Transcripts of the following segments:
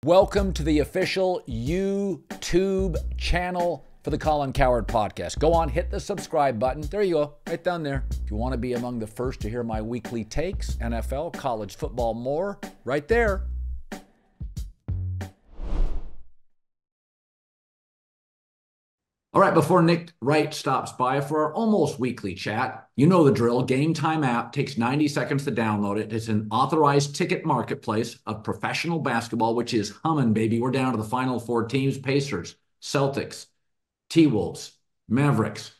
Welcome to the official YouTube channel for the Colin Cowherd podcast. Go on, hit the subscribe button. There you go, right down there. If you want to be among the first to hear my weekly takes, NFL, college football, more, right there. All right, before Nick Wright stops by for our almost weekly chat, you know the drill. Game Time app takes 90 seconds to download it. It's an authorized ticket marketplace of professional basketball, which is humming, baby. We're down to the final four teams: Pacers, Celtics, T-Wolves, Mavericks.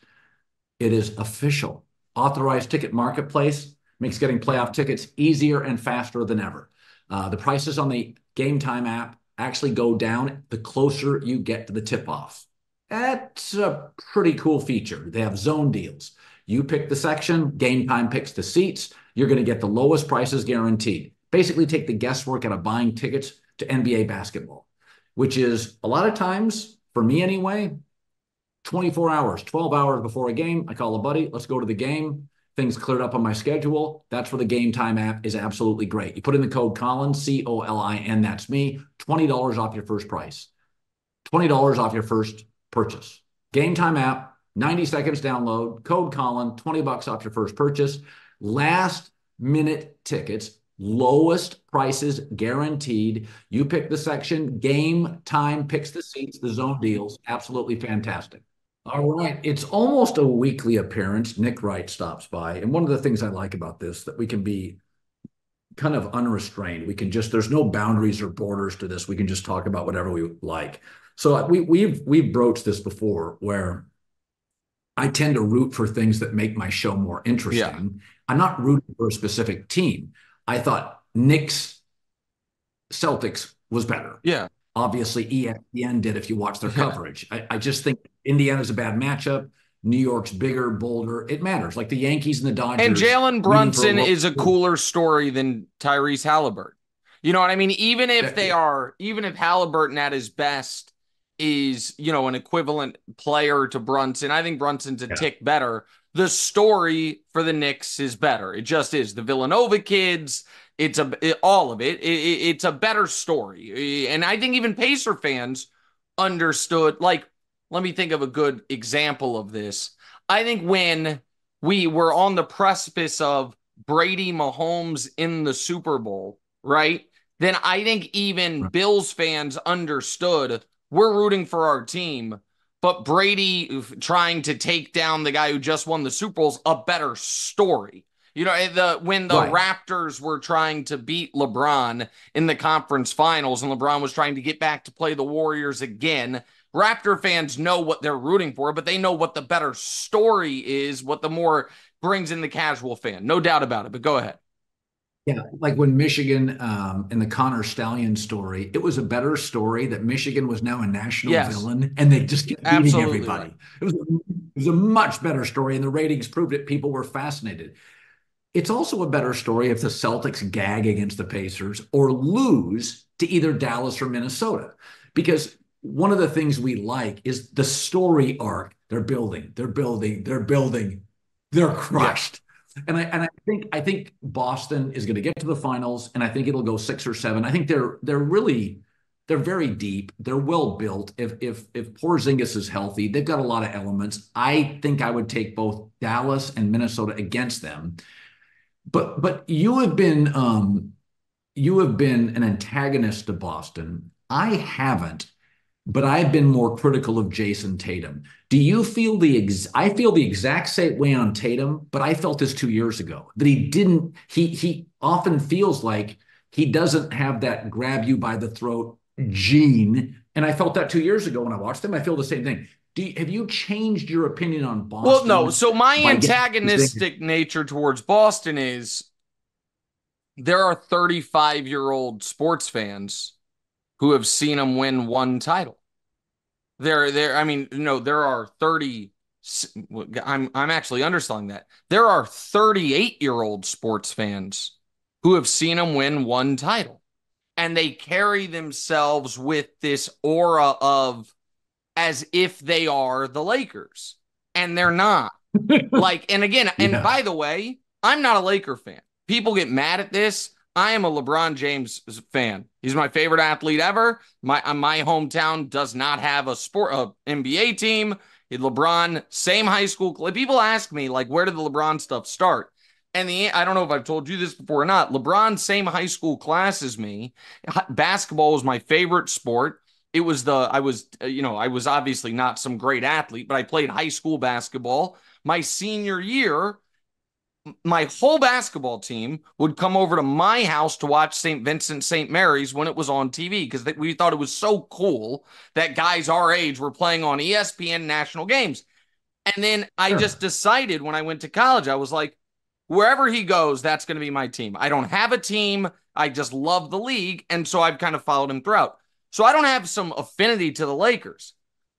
It is official. Authorized ticket marketplace makes getting playoff tickets easier and faster than ever. The prices on the Game Time app actually go down the closer you get to the tip-off. That's a pretty cool feature. They have zone deals. You pick the section, Game Time picks the seats. You're going to get the lowest prices guaranteed. Basically take the guesswork out of buying tickets to NBA basketball, which is a lot of times, for me anyway, 24 hours, 12 hours before a game. I call a buddy, let's go to the game. Things cleared up on my schedule. That's where the Game Time app is absolutely great. You put in the code Colin, C-O-L-I-N, that's me, $20 off your first price. $20 off your first purchase. Game Time app, 90 seconds download, code Colin, $20 off your first purchase. Last minute tickets, lowest prices guaranteed. You pick the section, Game Time picks the seats, the zone deals. Absolutely fantastic. All right, it's almost a weekly appearance. Nick Wright stops by. And one of the things I like about this, that we can be kind of unrestrained. We can just, there's no boundaries or borders to this. We can just talk about whatever we like. So we've broached this before, where I tend to root for things that make my show more interesting. Yeah. I'm not rooting for a specific team. I thought Knicks Celtics was better. Yeah. Obviously, ESPN did if you watch their coverage. I just think Indiana's a bad matchup. New York's bigger, bolder. It matters. Like the Yankees and the Dodgers. And Jalen Brunson is a cooler story than Tyrese Halliburton. You know what I mean? Even if Halliburton at his best is, an equivalent player to Brunson, I think Brunson's a tick better. The story for the Knicks is better. It just is. The Villanova kids, all of it. It's a better story. And I think even Pacer fans understood, like, let me think of a good example of this. I think when we were on the precipice of Brady Mahomes in the Super Bowl, right? Then I think even Bills fans understood we're rooting for our team, but Brady trying to take down the guy who just won the Super Bowl's a better story. When the Raptors were trying to beat LeBron in the conference finals and LeBron was trying to get back to play the Warriors again, Raptor fans know what they're rooting for, but they know what the better story is, what the more brings in the casual fan. No doubt about it, but go ahead. Yeah, like when Michigan in the Connor Stallion story, it was a better story that Michigan was now a national villain and they just kept beating everybody. Right. It was a much better story, and the ratings proved it. People were fascinated. It's also a better story if the Celtics gag against the Pacers or lose to either Dallas or Minnesota, because one of the things we like is the story arc. They're building, they're crushed. Yeah. And I think Boston is going to get to the finals, and I think it'll go 6 or 7. I think they're very deep. They're well built. If Porzingis is healthy, they've got a lot of elements. I think I would take both Dallas and Minnesota against them. But you have been an antagonist to Boston. I haven't. But I've been more critical of Jayson Tatum. Do you feel I feel the exact same way on Tatum, but I felt this 2 years ago, that he often feels like he doesn't have that grab you by the throat gene. And I felt that 2 years ago when I watched him. I feel the same thing. Have you changed your opinion on Boston? Well, no. So my antagonistic nature towards Boston is there are 35-year-old sports fans who have seen him win one title. There are 30. I'm actually underselling that. There are 38-year-old sports fans who have seen him win one title, and they carry themselves with this aura of as if they are the Lakers, and they're not. And by the way, I'm not a Laker fan. People get mad at this. I am a LeBron James fan. He's my favorite athlete ever. My hometown does not have a NBA team. LeBron, same high school. People ask me, like, where did the LeBron stuff start? And I don't know if I've told you this before or not. LeBron, same high school class as me. Basketball was my favorite sport. I was obviously not some great athlete, but I played high school basketball. My senior year, my whole basketball team would come over to my house to watch St. Vincent St. Mary's when it was on TV because we thought it was so cool that guys our age were playing on ESPN national games. And then I just decided when I went to college, I was like, wherever he goes, that's going to be my team. I don't have a team. I just love the league. And so I've kind of followed him throughout. So I don't have some affinity to the Lakers,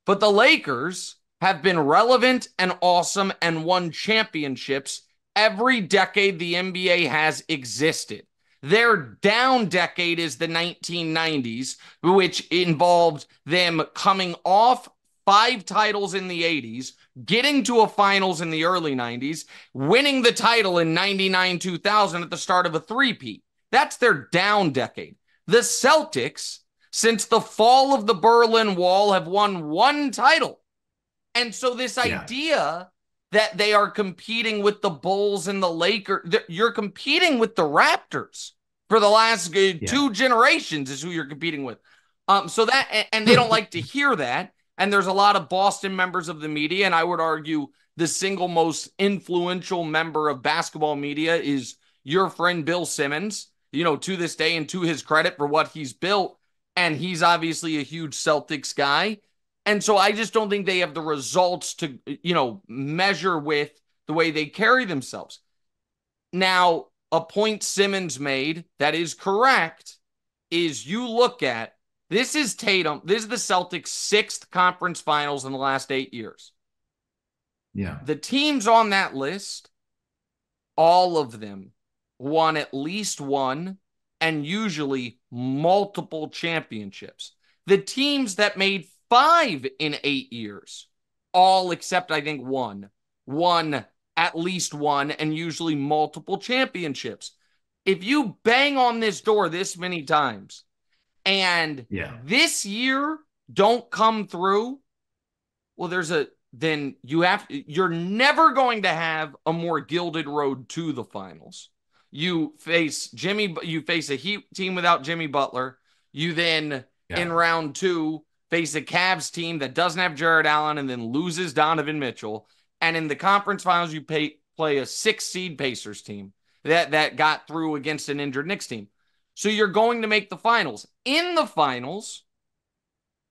but the Lakers have been relevant and awesome and won championships every decade the NBA has existed. Their down decade is the 1990s, which involved them coming off 5 titles in the 80s, getting to a finals in the early 90s, winning the title in 99-2000 at the start of a three-peat. That's their down decade. The Celtics, since the fall of the Berlin Wall, have won 1 title. And so this idea that they are competing with the Bulls and the Lakers, you're competing with the Raptors for the last 2 generations is who you're competing with. So that, and they don't like to hear that. And there's a lot of Boston members of the media, and I would argue the single most influential member of basketball media is your friend Bill Simmons, to this day, and to his credit for what he's built. And he's obviously a huge Celtics guy. And so I just don't think they have the results to, measure with the way they carry themselves. Now, a point Simmons made that is correct is you look at, this is Tatum. This is the Celtics' 6th conference finals in the last 8 years. Yeah. The teams on that list, all of them won at least 1 and usually multiple championships. The teams that made 5 in 8 years, all except I think 1, won at least 1 and usually multiple championships. If you bang on this door this many times, and this year don't come through, well, you're never going to have a more gilded road to the finals. You face a Heat team without Jimmy Butler. You then, in round 2, face a Cavs team that doesn't have Jared Allen and then loses Donovan Mitchell. And in the conference finals, you play a 6-seed Pacers team that got through against an injured Knicks team. So you're going to make the finals. In the finals,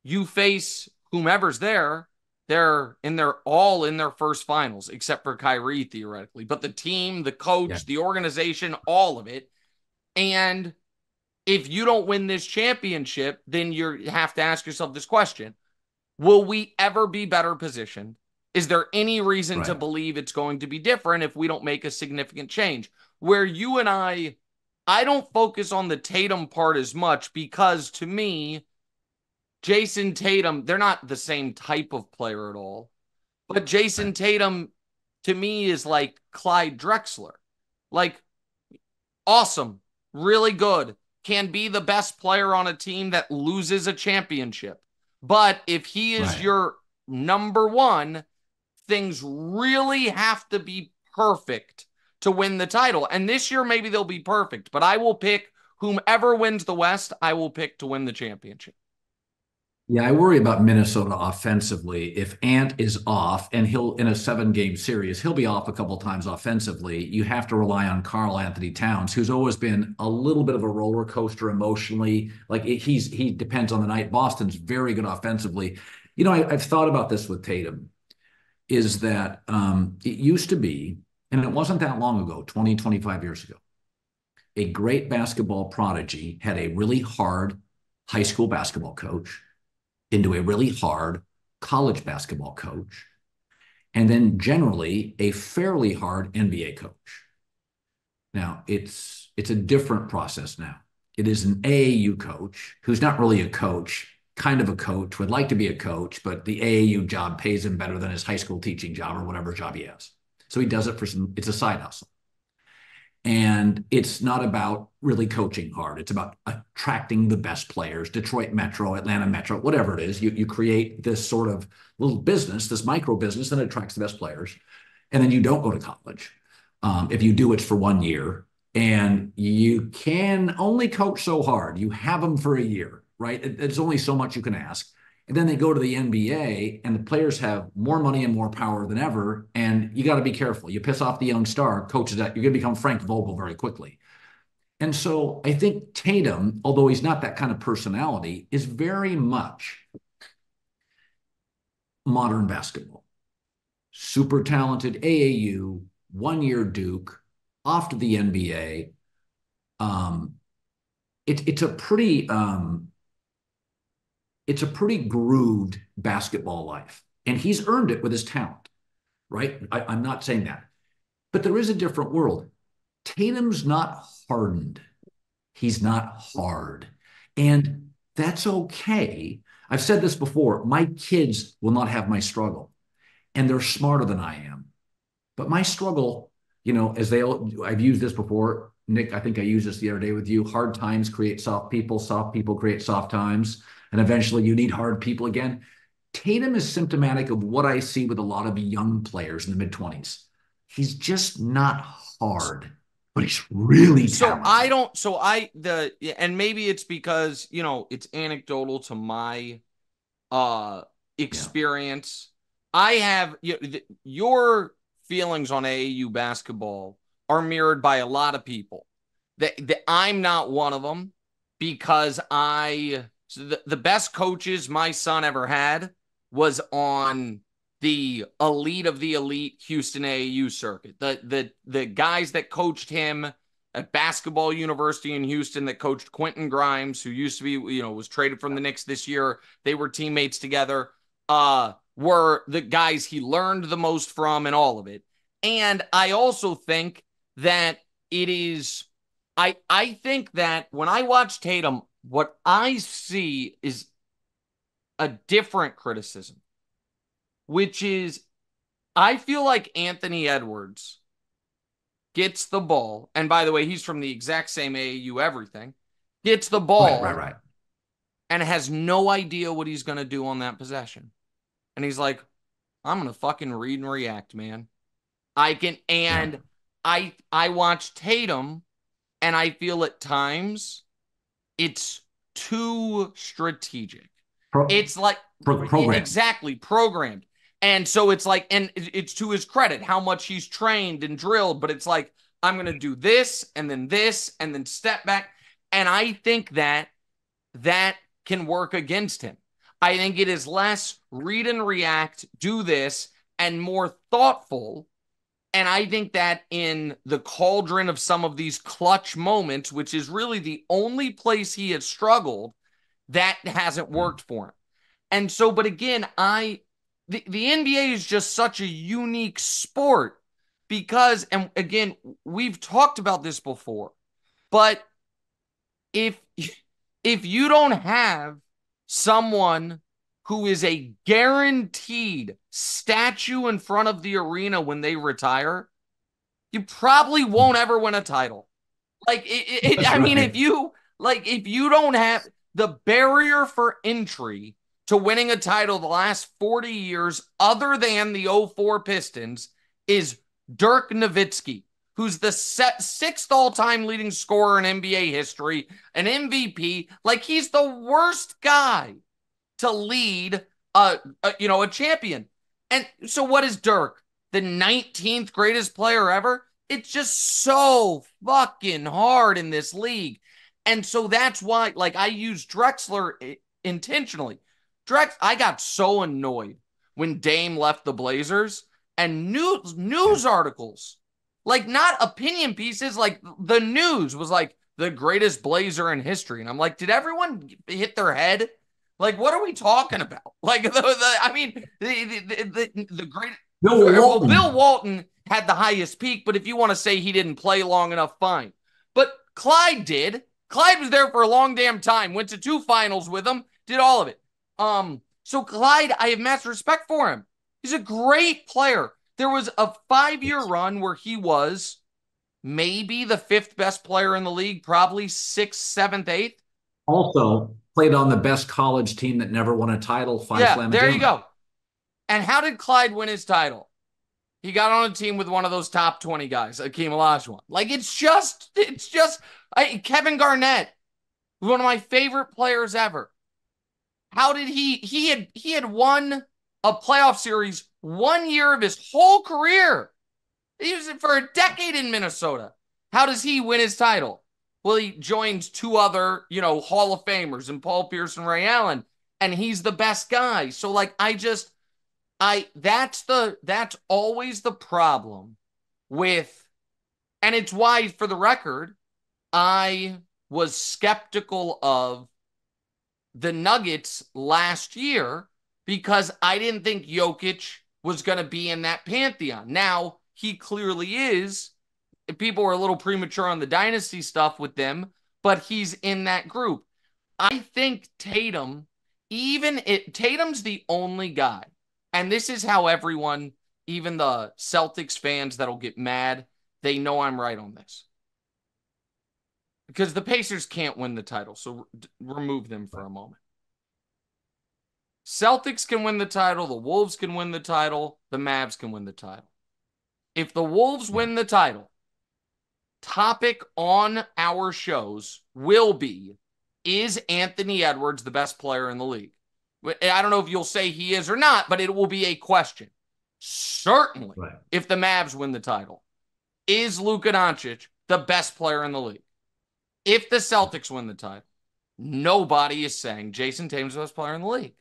you face whomever's there. They're all in their first finals, except for Kyrie, theoretically. But the team, the coach, the organization, all of it. And if you don't win this championship, then you have to ask yourself this question. Will we ever be better positioned? Is there any reason to believe it's going to be different if we don't make a significant change? Where you and I don't focus on the Tatum part as much because, to me, Jayson Tatum, they're not the same type of player at all. But Jayson Tatum, to me, is like Clyde Drexler. Like, awesome, really good, can be the best player on a team that loses a championship. But if he is your number 1, things really have to be perfect to win the title. And this year, maybe they'll be perfect, but I will pick whomever wins the West, I will pick to win the championship. Yeah, I worry about Minnesota offensively. If Ant is off, and he'll, in a 7-game series, he'll be off a couple times offensively. You have to rely on Karl Anthony Towns, who's always been a little bit of a roller coaster emotionally. Like he depends on the night. Boston's very good offensively. I've thought about this with Tatum, is that it used to be, and it wasn't that long ago, 20, 25 years ago, a great basketball prodigy had a really hard high school basketball coach into a really hard college basketball coach, and then generally a fairly hard NBA coach. Now, it's a different process now. It is an AAU coach who's not really a coach, kind of a coach, would like to be a coach, but the AAU job pays him better than his high school teaching job or whatever job he has. So he does it it's a side hustle. And it's not about really coaching hard. It's about attracting the best players, Detroit Metro, Atlanta Metro, whatever it is. You create this sort of little business, this micro business that attracts the best players. And then you don't go to college. If you do, it's for 1 year. And you can only coach so hard. You have them for a year, right? It's only so much you can ask. And then they go to the NBA, and the players have more money and more power than ever. And you got to be careful. You piss off the young star coaches that you're going to become Frank Vogel very quickly. And so I think Tatum, although he's not that kind of personality, is very much modern basketball. Super talented AAU, 1 year Duke, off to the NBA. It's a pretty grooved basketball life, and he's earned it with his talent, right? I'm not saying that, but there is a different world. Tatum's not hardened. He's not hard, and that's okay. I've said this before. My kids will not have my struggle, and they're smarter than I am. But my struggle, I've used this before. Nick, I think I used this the other day with you. Hard times create soft people create soft times. And eventually you need hard people again. Tatum is symptomatic of what I see with a lot of young players in the mid-20s. He's just not hard, but he's really talented. And maybe it's because, it's anecdotal to my experience. Yeah. I have your feelings on AAU basketball are mirrored by a lot of people. I'm not one of them because the best coaches my son ever had was on the elite of the elite Houston AAU circuit. The guys that coached him at Basketball University in Houston that coached Quentin Grimes, who used to be, was traded from the Knicks this year. They were teammates together. Were the guys he learned the most from and all of it. And I also think that it is, I think that when I watch Tatum, what I see is a different criticism, which is I feel like Anthony Edwards gets the ball. And by the way, he's from the exact same AAU everything. Gets the ball right. And has no idea what he's going to do on that possession. And he's like, I'm going to fucking read and react, man. I watch Tatum and I feel at times it's too strategic. It's like programmed. Exactly, programmed. And so it's like, and it's to his credit how much he's trained and drilled, but it's like, I'm going to do this and then step back. And I think that can work against him. I think it is less read and react, do this, and more thoughtful. And I think that in the cauldron of some of these clutch moments, which is really the only place he has struggled, that hasn't worked for him. And so, but again, the NBA is just such a unique sport because, and again, we've talked about this before, but if you don't have someone who is a guaranteed statue in front of the arena when they retire, you probably won't ever win a title. Like, I mean, if you don't have the barrier for entry to winning a title the last 40 years, other than the 04 Pistons, is Dirk Nowitzki, who's the sixth all-time leading scorer in NBA history, an MVP. Like, he's the worst guy to lead a champion. And so what is Dirk? The 19th greatest player ever? It's just so fucking hard in this league. And so that's why, like, I use Drexler intentionally. I got so annoyed when Dame left the Blazers, and news articles, like, not opinion pieces, like the news was like the greatest Blazer in history. And I'm like, did everyone hit their head? Like, what are we talking about? Like, the great Bill Walton had the highest peak, but if you want to say he didn't play long enough, fine. But Clyde did. Clyde was there for a long damn time, went to 2 finals with him, did all of it. So Clyde, I have massive respect for him. He's a great player. There was a 5-year run where he was maybe the fifth best player in the league, probably sixth, seventh, eighth. Also played on the best college team that never won a title, Phi Yeah, Slamma there you Jamma. go. And how did Clyde win his title? He got on a team with one of those top 20 guys, Akeem Olajuwon. Like, Kevin Garnett, one of my favorite players ever. How did he had won a playoff series 1 year of his whole career. He was for a decade in Minnesota. How does he win his title? Well, he joins two other, Hall of Famers and Paul Pierce and Ray Allen, and he's the best guy. So that's always the problem with, and it's why, for the record, I was skeptical of the Nuggets last year because I didn't think Jokic was going to be in that pantheon. Now, he clearly is. People were a little premature on the dynasty stuff with them, but he's in that group. I think Tatum's the only guy. And this is how everyone, even the Celtics fans that'll get mad, they know I'm right on this. Because the Pacers can't win the title, so remove them for a moment. Celtics can win the title, the Wolves can win the title, the Mavs can win the title. If the Wolves win the title, topic on our shows will be, is Anthony Edwards the best player in the league? I don't know if you'll say he is or not, but it will be a question. Certainly, right. If the Mavs win the title, is Luka Doncic the best player in the league? If the Celtics win the title, nobody is saying Jayson Tatum's the best player in the league.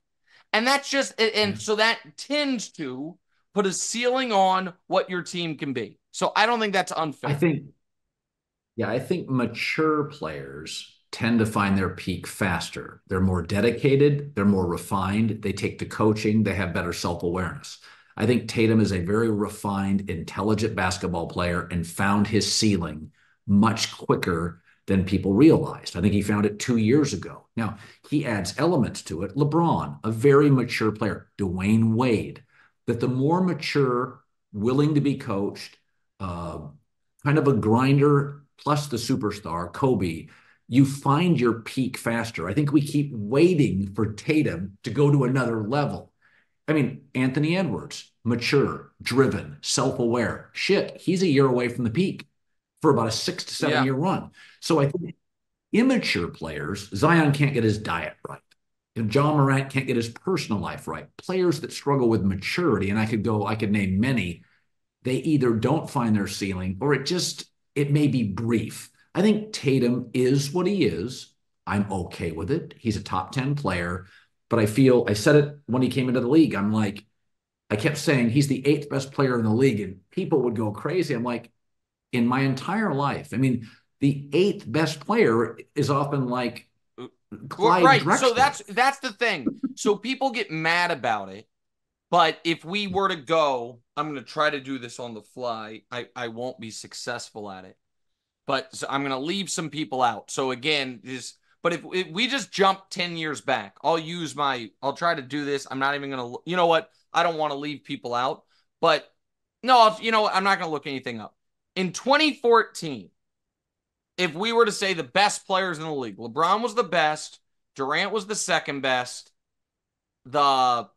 And that's just, and so that tends to put a ceiling on what your team can be. So I don't think that's unfair. I think mature players tend to find their peak faster. They're more dedicated, they're more refined, they take to coaching, they have better self-awareness. I think Tatum is a very refined, intelligent basketball player and found his ceiling much quicker than people realized. I think he found it 2 years ago. Now, he adds elements to it. LeBron, a very mature player. Dwayne Wade, that the more mature, willing to be coached, kind of a grinder, plus the superstar, Kobe, you find your peak faster. I think we keep waiting for Tatum to go to another level. I mean, Anthony Edwards, mature, driven, self-aware. Shit, he's a year away from the peak for about a 6 to 7 year run. So I think immature players, Zion can't get his diet right. John Morant can't get his personal life right. Players that struggle with maturity, and I could name many, they either don't find their ceiling or it may be brief. I think Tatum is what he is. I'm okay with it. He's a top 10 player, but I said it when he came into the league. I kept saying he's the 8th best player in the league, and people would go crazy. I'm like, in my entire life, I mean, the 8th best player is often like Clyde right. Drexler. So that's the thing. So people get mad about it, but if we were to go, I'm going to try to do this on the fly. I won't be successful at it. But so I'm going to leave some people out. So again, but if we just jump 10 years back, I'll try to do this. I'm not even going to, you know what? I don't want to leave people out, but no, I'm not going to look anything up. In 2014, if we were to say the best players in the league, LeBron was the best, Durant was the second best. Kawhi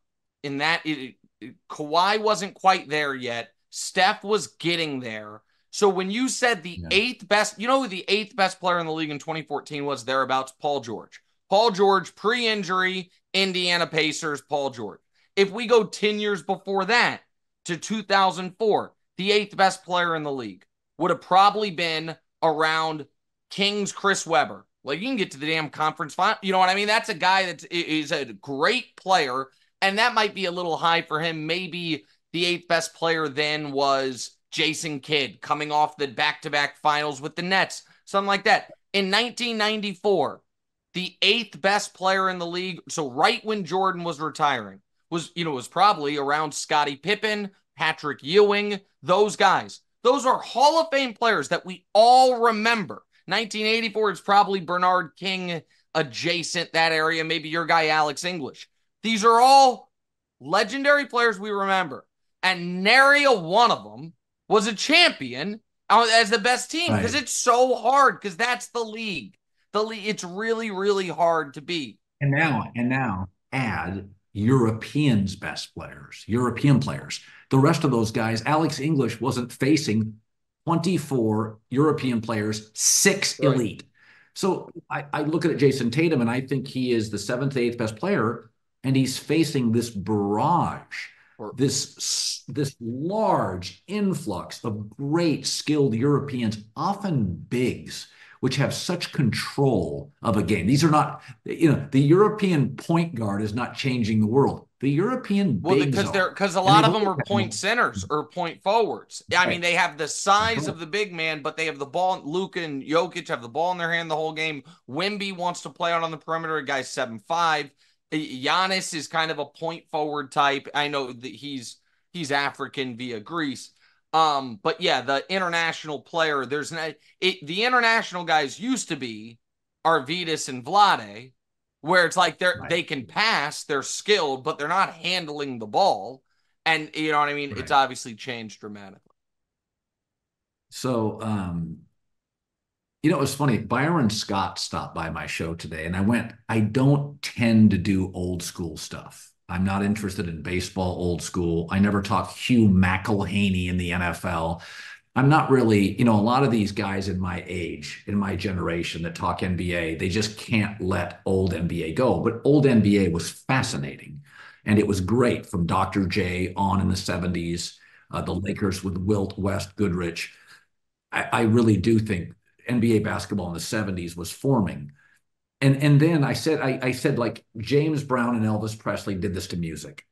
wasn't quite there yet. Steph was getting there. So when you said the 8th best, you know who the 8th best player in the league in 2014 was thereabouts? Paul George. Paul George, pre-injury, Indiana Pacers, Paul George. If we go 10 years before that to 2004, the 8th best player in the league would have probably been around Kings Chris Webber. Like, you can get to the damn conference final. You know what I mean? That's a guy that is a great player, and that might be a little high for him. Maybe the 8th best player then was Jason Kidd, coming off the back-to-back finals with the Nets, something like that. In 1994, the 8th best player in the league, so right when Jordan was retiring, was probably around Scottie Pippen, Patrick Ewing, those guys. Those are Hall of Fame players that we all remember. 1984 is probably Bernard King adjacent, that area, maybe your guy Alex English. These are all legendary players we remember. And nary a one of them was a champion as the best team because Right. it's so hard because that's the league. The league, it's really, really hard to beat. And now add Europeans' best players, European players. The rest of those guys, Alex English wasn't facing 24 European players, six Right. elite. So I look at Jayson Tatum and I think he is the seventh, eighth best player, and he's facing this barrage, Or this large influx of great skilled Europeans, often bigs, which have such control of a game. These are not, the European point guard is not changing the world. The European well, bigs are, because a and lot they've of them always are point had. centers or point forwards. I mean, Right. they have the That's size right. of the big man, but they have the ball. Luka and Jokic have the ball in their hand the whole game. Wemby wants to play out on the perimeter. A guy's 7'5". Giannis is kind of a point forward type. I know that he's African via Greece. But yeah, the international player, the international guys used to be Arvidas and Vlade, where it's like Right. they can pass, they're skilled, but they're not handling the ball. And you know what I mean? It's Right. obviously changed dramatically. So, it was funny. Byron Scott stopped by my show today, and I don't tend to do old school stuff. I'm not interested in baseball old school. I never talk Hugh McElhaney in the NFL. I'm not really, a lot of these guys in my age, in my generation that talk NBA, they just can't let old NBA go. But old NBA was fascinating. And it was great from Dr. J on in the 70s, the Lakers with Wilt, West, Goodrich. I really do think NBA basketball in the 70s was forming. And then I said like James Brown and Elvis Presley did this to music.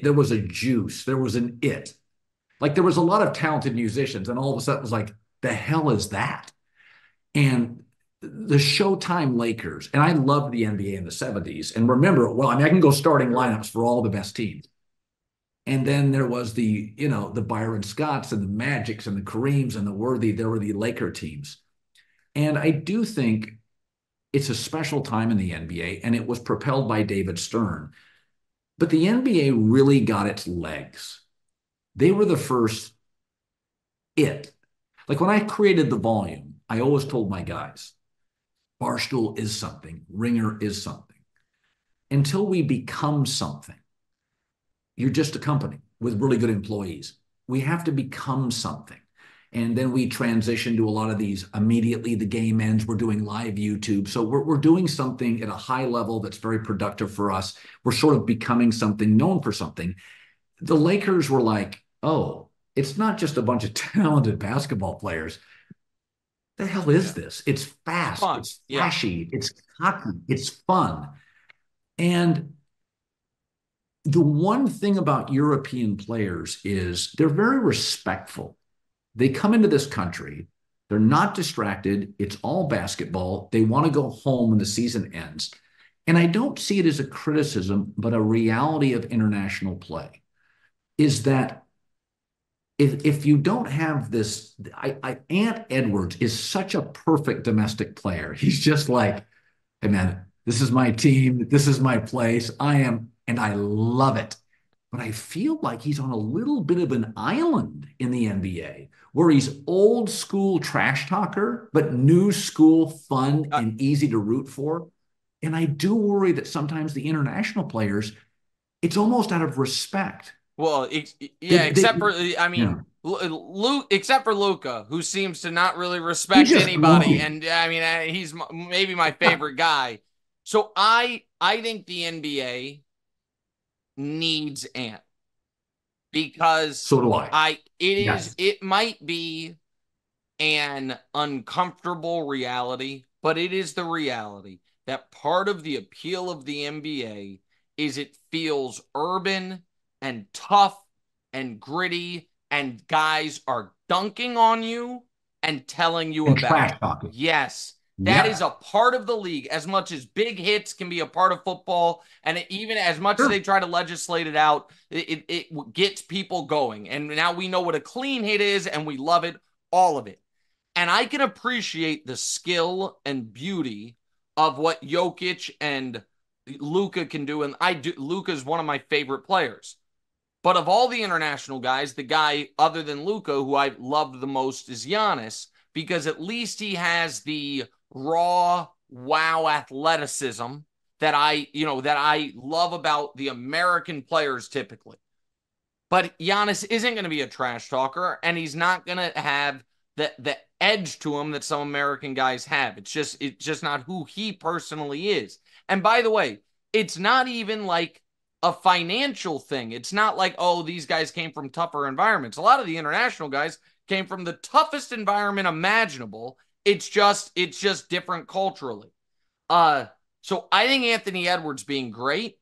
There was a juice, there was an it. Like there was a lot of talented musicians, and all of a sudden it was like, the hell is that? And the Showtime Lakers, and I loved the NBA in the 70s. And remember, well, I mean, I can go starting Sure. lineups for all the best teams. And then there was the Byron Scotts and the Magics and the Kareems and there were the Laker teams. And I do think it's a special time in the NBA, and it was propelled by David Stern. But the NBA really got its legs. They were the first it. Like when I created the volume, I always told my guys, Barstool is something, Ringer is something. Until we become something, you're just a company with really good employees. We have to become something. And then we transition to a lot of these immediately the game ends. We're doing live YouTube. So we're doing something at a high level that's very productive for us. We're sort of becoming something, known for something. The Lakers were like, oh, it's not just a bunch of talented basketball players. The hell is Yeah. this? It's It's fast, fun. it's Yeah. flashy, it's cocky, it's fun. And the one thing about European players is they're very respectful. They come into this country, they're not distracted. It's all basketball. They want to go home when the season ends. And I don't see it as a criticism, but a reality of international play is that if you don't have this, Ant Edwards is such a perfect domestic player. He's just like, hey man, this is my team, this is my place. And I love it. But I feel like he's on a little bit of an island in the NBA where he's old school trash talker, but new school fun Uh, and easy to root for. And I do worry that sometimes the international players, it's almost out of respect. well, They, yeah, they, except for I yeah, mean, Luke, except for Luka, who seems to not really he's respect just anybody, grumpy. and I mean, maybe my favorite guy. So I think the NBA needs Ant because So do I. Yes. it might be an uncomfortable reality, but it is the reality that part of the appeal of the NBA is it feels urban and tough and gritty, and guys are dunking on you and telling you And about trash it. talking. Yes, that is Yep. a part of the league as much as big hits can be a part of football. And even as much as Sure. they try to legislate it out, it gets people going. And now we know what a clean hit is and we love it, all of it. And I can appreciate the skill and beauty of what Jokic and Luka can do. And I do. Luka is one of my favorite players. But of all the international guys, the guy other than Luka who I loved the most is Giannis, because at least he has the raw wow athleticism that I love about the American players typically. But Giannis isn't going to be a trash talker, and he's not going to have the edge to him that some American guys have. It's just not who he personally is. And by the way, it's not even like a financial thing. It's not like, oh, these guys came from tougher environments. A lot of the international guys came from the toughest environment imaginable. It's just different culturally. So I think Anthony Edwards being great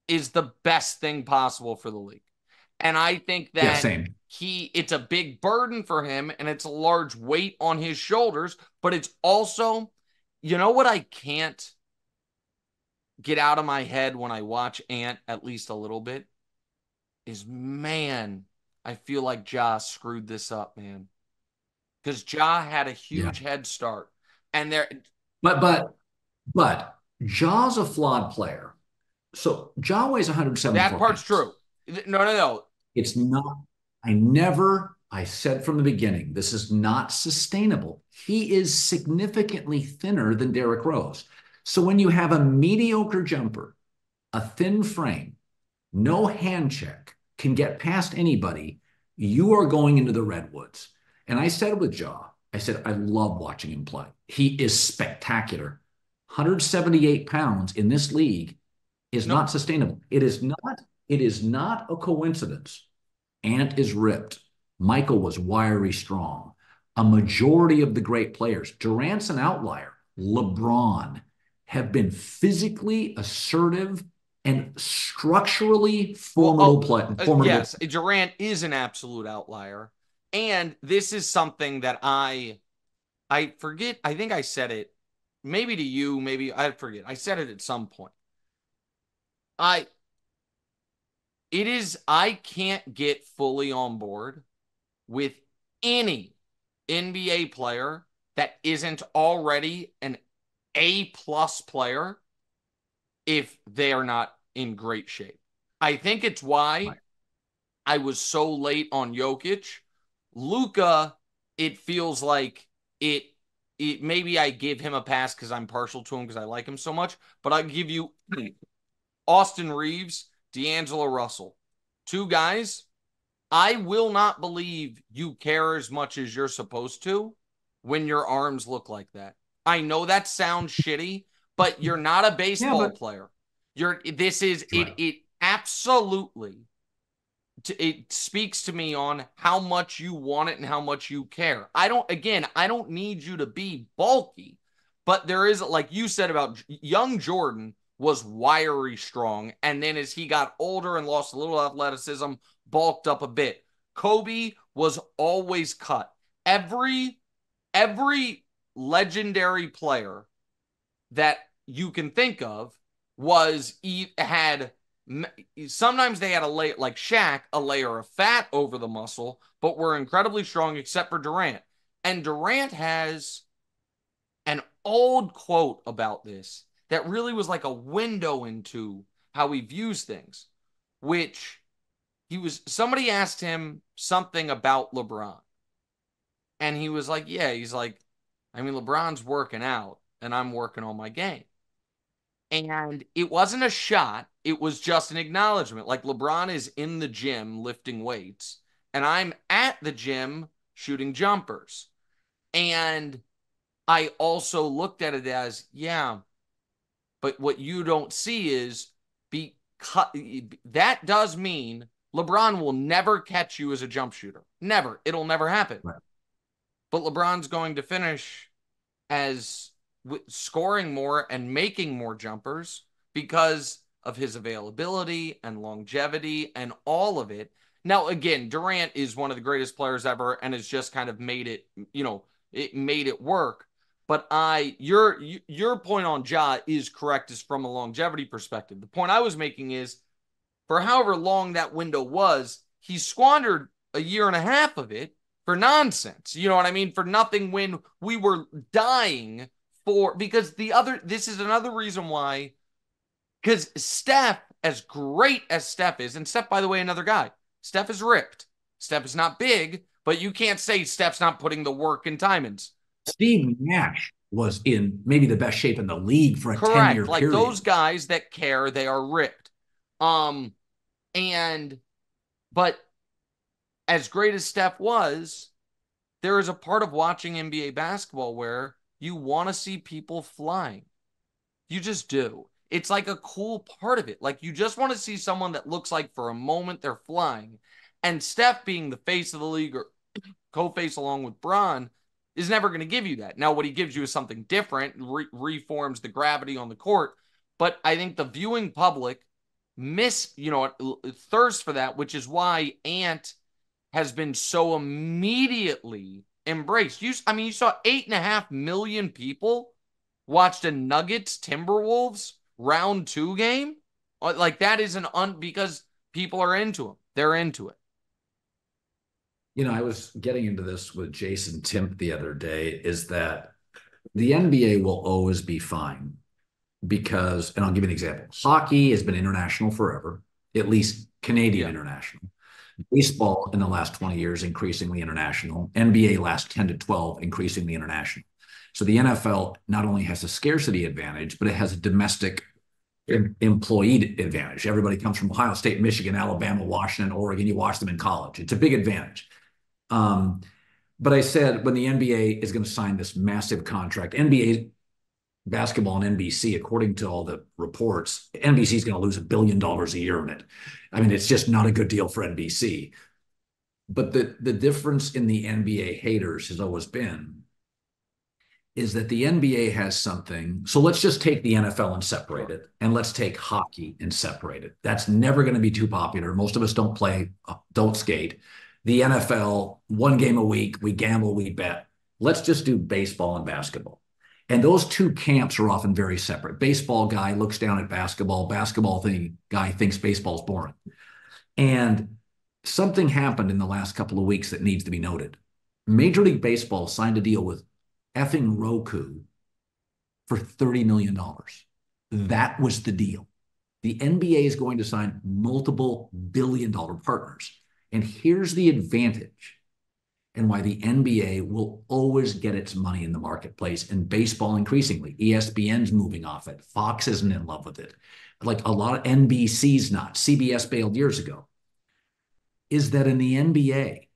is the best thing possible for the league. And I think that it's a big burden for him and it's a large weight on his shoulders, but it's also, you know what I can't get out of my head when I watch Ant at least a little bit is, man, I feel like Ja screwed this up, man. Because Ja had a huge head start. And But Ja's a flawed player. So Ja weighs 174 that part's pounds. true. No. It's not. I said from the beginning, this is not sustainable. He is significantly thinner than Derrick Rose. So when you have a mediocre jumper, a thin frame, no hand check, can get past anybody, you are going into the redwoods. And I said with Ja, I said, I love watching him play. He is spectacular. 178 pounds in this league is not sustainable. It is not a coincidence. Ant is ripped. Michael was wiry strong. A majority of the great players, Durant's an outlier, LeBron, have been physically assertive and structurally formidable. Yes, Durant is an absolute outlier. And this is something that I forget. I think I said it maybe to you, maybe I forget. I said it at some point. I can't get fully on board with any NBA player that isn't already an A-plus player if they are not in great shape. I think it's why I was so late on Jokic. Luka, it feels like it maybe I give him a pass because I'm partial to him because I like him so much, but I'll give you Austin Reeves, D'Angelo Russell. Two guys, I will not believe you care as much as you're supposed to when your arms look like that. I know that sounds shitty, but you're not a baseball player. It absolutely, it speaks to me on how much you want it and how much you care. I don't need you to be bulky, but there is, like you said about young Jordan, was wiry strong, and then as he got older and lost a little athleticism, bulked up a bit. Kobe was always cut. Every legendary player that you can think of had sometimes they had a layer, like Shaq, a layer of fat over the muscle, but were incredibly strong except for Durant. And Durant has an old quote about this that really was like a window into how he views things, which somebody asked him something about LeBron. And he was like, he's like, I mean, LeBron's working out and I'm working on my game. And it wasn't a shot. It was just an acknowledgement. Like, LeBron is in the gym lifting weights and I'm at the gym shooting jumpers. And I also looked at it as, but what you don't see is that does mean LeBron will never catch you as a jump shooter. Never. It'll never happen. Right. But LeBron's going to finish as scoring more and making more jumpers because of his availability and longevity and all of it. Now, again, Durant is one of the greatest players ever and has just kind of made it, it made it work. But your point on Ja is correct, is from a longevity perspective. The point I was making is, for however long that window was, he squandered a year and a half of it for nonsense. You know what I mean? For nothing, when we were dying for, because this is another reason why, because Steph as great as Steph is, and Steph, by the way, another guy, Steph is ripped. Steph is not big, but you can't say Steph's not putting the work and time in. Steve Nash was in maybe the best shape in the league for a Correct. 10-year Like period. those guys that care, they are ripped. But as great as Steph was, there is a part of watching NBA basketball where you want to see people flying. You just do. It's like a cool part of it. Like you just want to see someone that looks like for a moment they're flying. And Steph being the face of the league or co-face along with Bron is never going to give you that. Now, what he gives you is something different, reforms the gravity on the court. But I think the viewing public thirst for that, which is why Ant has been so immediately embraced. You saw 8.5 million people watched a Nuggets Timberwolves round 2 game. Like that is because people are into him. They're into it. I was getting into this with Jason Timp the other day, is that the NBA will always be fine because, and I'll give you an example. Hockey has been international forever, at least Canadian international. Baseball in the last 20 years, increasingly international. NBA last 10 to 12, increasingly international. So the NFL not only has a scarcity advantage, but it has a domestic employee advantage. Everybody comes from Ohio State, Michigan, Alabama, Washington, Oregon. You watch them in college. It's a big advantage. But I said when the NBA is going to sign this massive contract, NBA basketball and NBC, according to all the reports, NBC is going to lose $1 billion a year in it. I mean, it's just not a good deal for NBC. But the difference in the NBA haters has always been is that the NBA has something. So let's just take the NFL and separate it, and let's take hockey and separate it. That's never going to be too popular. Most of us don't play, don't skate. The NFL, 1 game a week, we gamble, we bet. Let's just do baseball and basketball. And those two camps are often very separate. Baseball guy looks down at basketball. Basketball guy thinks baseball's boring. And something happened in the last couple of weeks that needs to be noted. Major League Baseball signed a deal with effing Roku for $30 million. That was the deal. The NBA is going to sign multiple billion-dollar partners. And here's the advantage and why the NBA will always get its money in the marketplace, and baseball increasingly. ESPN's moving off it. Fox isn't in love with it. Like a lot of NBC's not. CBS bailed years ago. Is that in the NBA,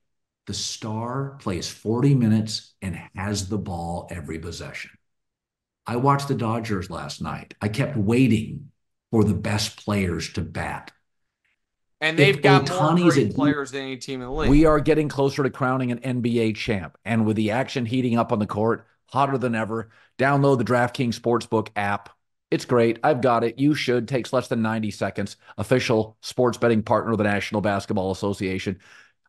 the star plays 40 minutes and has the ball every possession. I watched the Dodgers last night. I kept waiting for the best players to bat. And they've got more great players than any team in the league. We are getting closer to crowning an NBA champ. And with the action heating up on the court, hotter than ever, download the DraftKings Sportsbook app. It's great. I've got it. You should. Takes less than 90 seconds. Official sports betting partner of the National Basketball Association.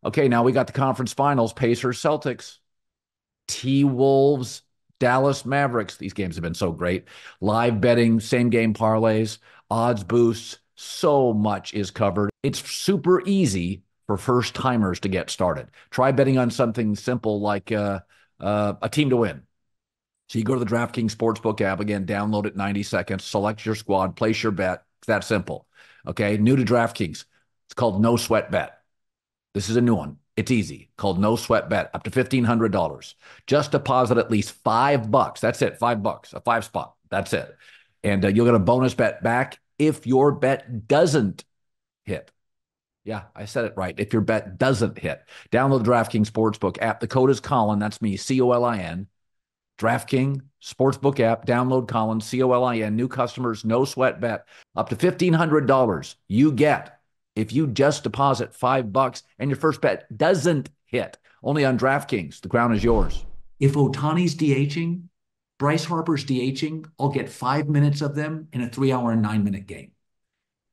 Okay, now we got the conference finals. Pacers, Celtics, T-Wolves, Dallas Mavericks. These games have been so great. Live betting, same game parlays, odds boosts. So much is covered. It's super easy for first timers to get started. Try betting on something simple like a team to win. So you go to the DraftKings Sportsbook app, again, download it 90 seconds, select your squad, place your bet. It's that simple. Okay, new to DraftKings. It's called No Sweat Bet. This is a new one. It's easy. Called No Sweat Bet, up to $1,500. Just deposit at least $5. That's it, $5, a 5 spot. That's it. And you'll get a bonus bet back if your bet doesn't hit. Yeah, I said it right. If your bet doesn't hit. Download the DraftKings Sportsbook app. The code is Colin. That's me, C-O-L-I-N. DraftKings Sportsbook app. Download Colin, C-O-L-I-N. New customers, no sweat bet. Up to $1,500 you get if you just deposit $5 and your first bet doesn't hit. Only on DraftKings. The crown is yours. If Ohtani's DHing, Bryce Harper's DHing, I'll get 5 minutes of them in a 3-hour and 9-minute game.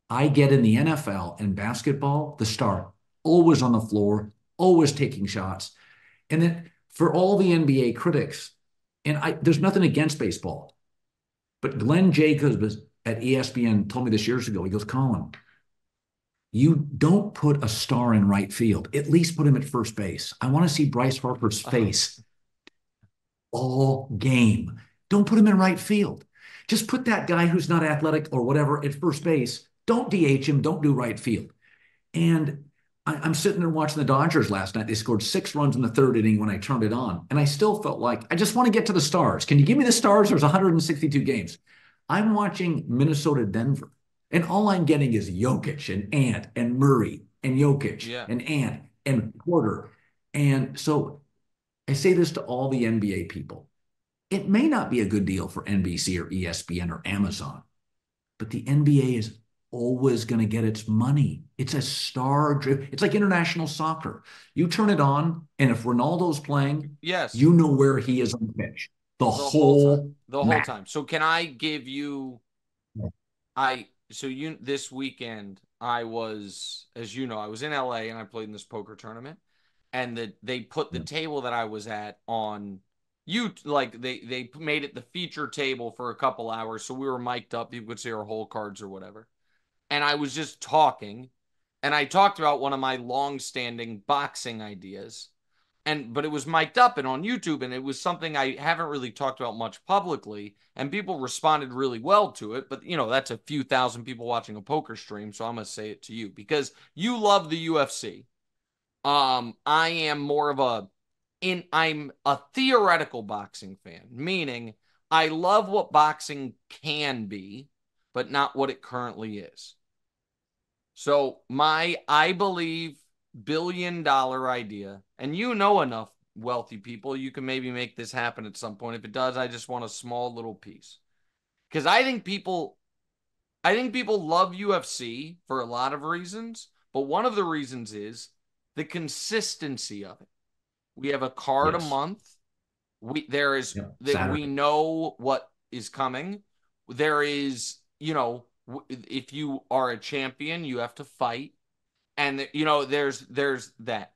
I get in the NFL and basketball, the star always on the floor, always taking shots. And then for all the NBA critics, and there's nothing against baseball, but Glenn Jacobs at ESPN told me this years ago. He goes, Colin, you don't put a star in right field. At least put him at first base. I want to see Bryce Harper's face all game. Don't put him in right field. Just put that guy who's not athletic or whatever at first base Don't DH him. Don't do right field. And I'm sitting there watching the Dodgers last night. They scored 6 runs in the third inning when I turned it on. And I still felt like I just want to get to the Stars. Can you give me the Stars? There's 162 games. I'm watching Minnesota Denver. And all I'm getting is Jokic and Ant and Murray and Jokic Yeah. and Ant and Porter. And so I say this to all the NBA people. It may not be a good deal for NBC or ESPN or Amazon, but the NBA is always going to get its money. It's a star driven. It's like international soccer. You turn it on, and if Ronaldo's playing, Yes, you know where he is on the pitch the whole time. whole The whole match. time. So can I give you this weekend I was, as you know, I was in LA and I played in this poker tournament, and they put the table that I was at on like they made it the feature table for a couple hours, so we were mic'd up. People could see our whole cards or whatever. And I was just talking, and I talked about one of my long-standing boxing ideas, but it was mic'd up and on YouTube, and it was something I haven't really talked about much publicly, and people responded really well to it. But that's a few thousand people watching a poker stream, so I'm gonna say it to you because you love the UFC. I am more of I'm a theoretical boxing fan, meaning I love what boxing can be, but not what it currently is. So I believe, $1 billion idea, and enough wealthy people, you can maybe make this happen at some point. If it does, I just want a small little piece. Because I think people love UFC for a lot of reasons, but one of the reasons is the consistency of it. We have a card a Yes. month. There is Yeah. that we Saturday. know what is coming. There is, if you are a champion, you have to fight, and there's that.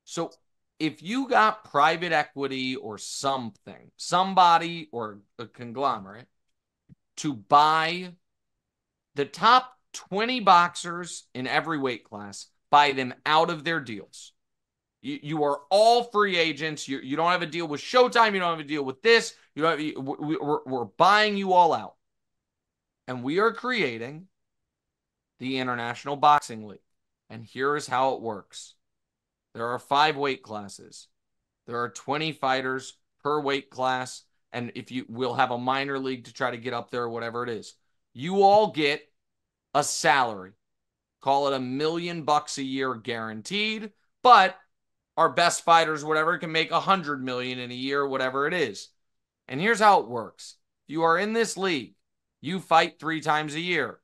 So if you got private equity or somebody or a conglomerate to buy the top 20 boxers in every weight class, buy them out of their deals. You are all free agents. You don't have a deal with Showtime. You don't have a deal with this. We're buying you all out. And we are creating the International Boxing League. And here is how it works. There are 5 weight classes. There are 20 fighters per weight class. And we'll have a minor league to try to get up there, whatever it is. You all get a salary. Call it $1 million a year guaranteed. But our best fighters, whatever, can make 100 million in a year, whatever it is. And here's how it works. If you are in this league, you fight 3 times a year.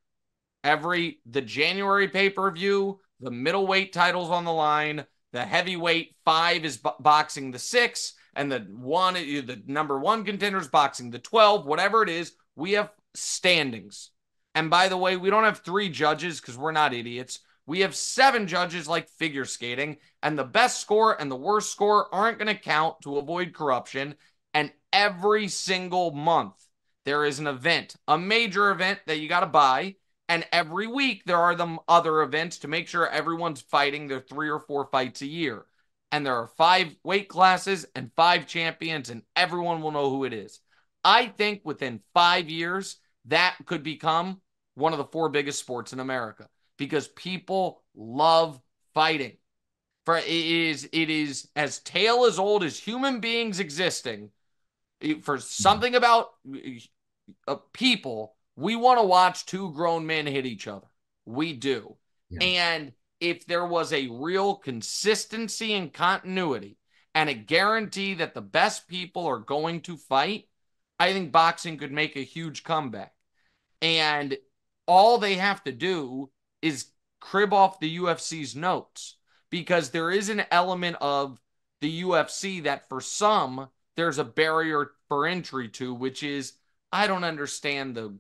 The January pay-per-view, the middleweight title's on the line, the heavyweight 5 is boxing the 6, and the number 1 contender's boxing the 12, whatever it is, we have standings. And by the way, we don't have 3 judges because we're not idiots. We have 7 judges like figure skating, and the best score and the worst score aren't going to count to avoid corruption. And every single month, there is an event, a major event that you got to buy. And every week, there are the other events to make sure everyone's fighting their 3 or 4 fights a year. And there are 5 weight classes and 5 champions, and everyone will know who it is. I think within 5 years, that could become one of the 4 biggest sports in America, because people love fighting. It is as tale as old as human beings existing. For something about people, we want to watch 2 grown men hit each other. We do. Yeah. And if there was a real consistency and continuity and a guarantee that the best people are going to fight, I think boxing could make a huge comeback. And all they have to do is crib off the UFC's notes, because there is an element of the UFC that for some, there's a barrier for entry to, which is, I don't understand the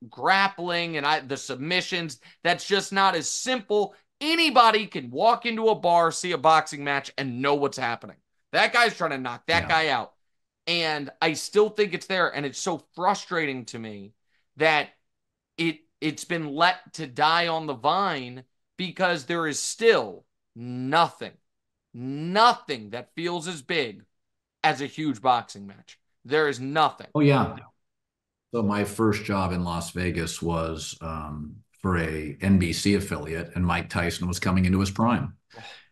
grappling and the submissions. That's just not as simple. Anybody can walk into a bar, see a boxing match, and know what's happening. That guy's trying to knock that guy out. And I still think it's there. And it's so frustrating to me that it's been let to die on the vine, because there is still nothing that feels as big as a huge boxing match. There is nothing. Oh, yeah. So my first job in Las Vegas was for a NBC affiliate, and Mike Tyson was coming into his prime.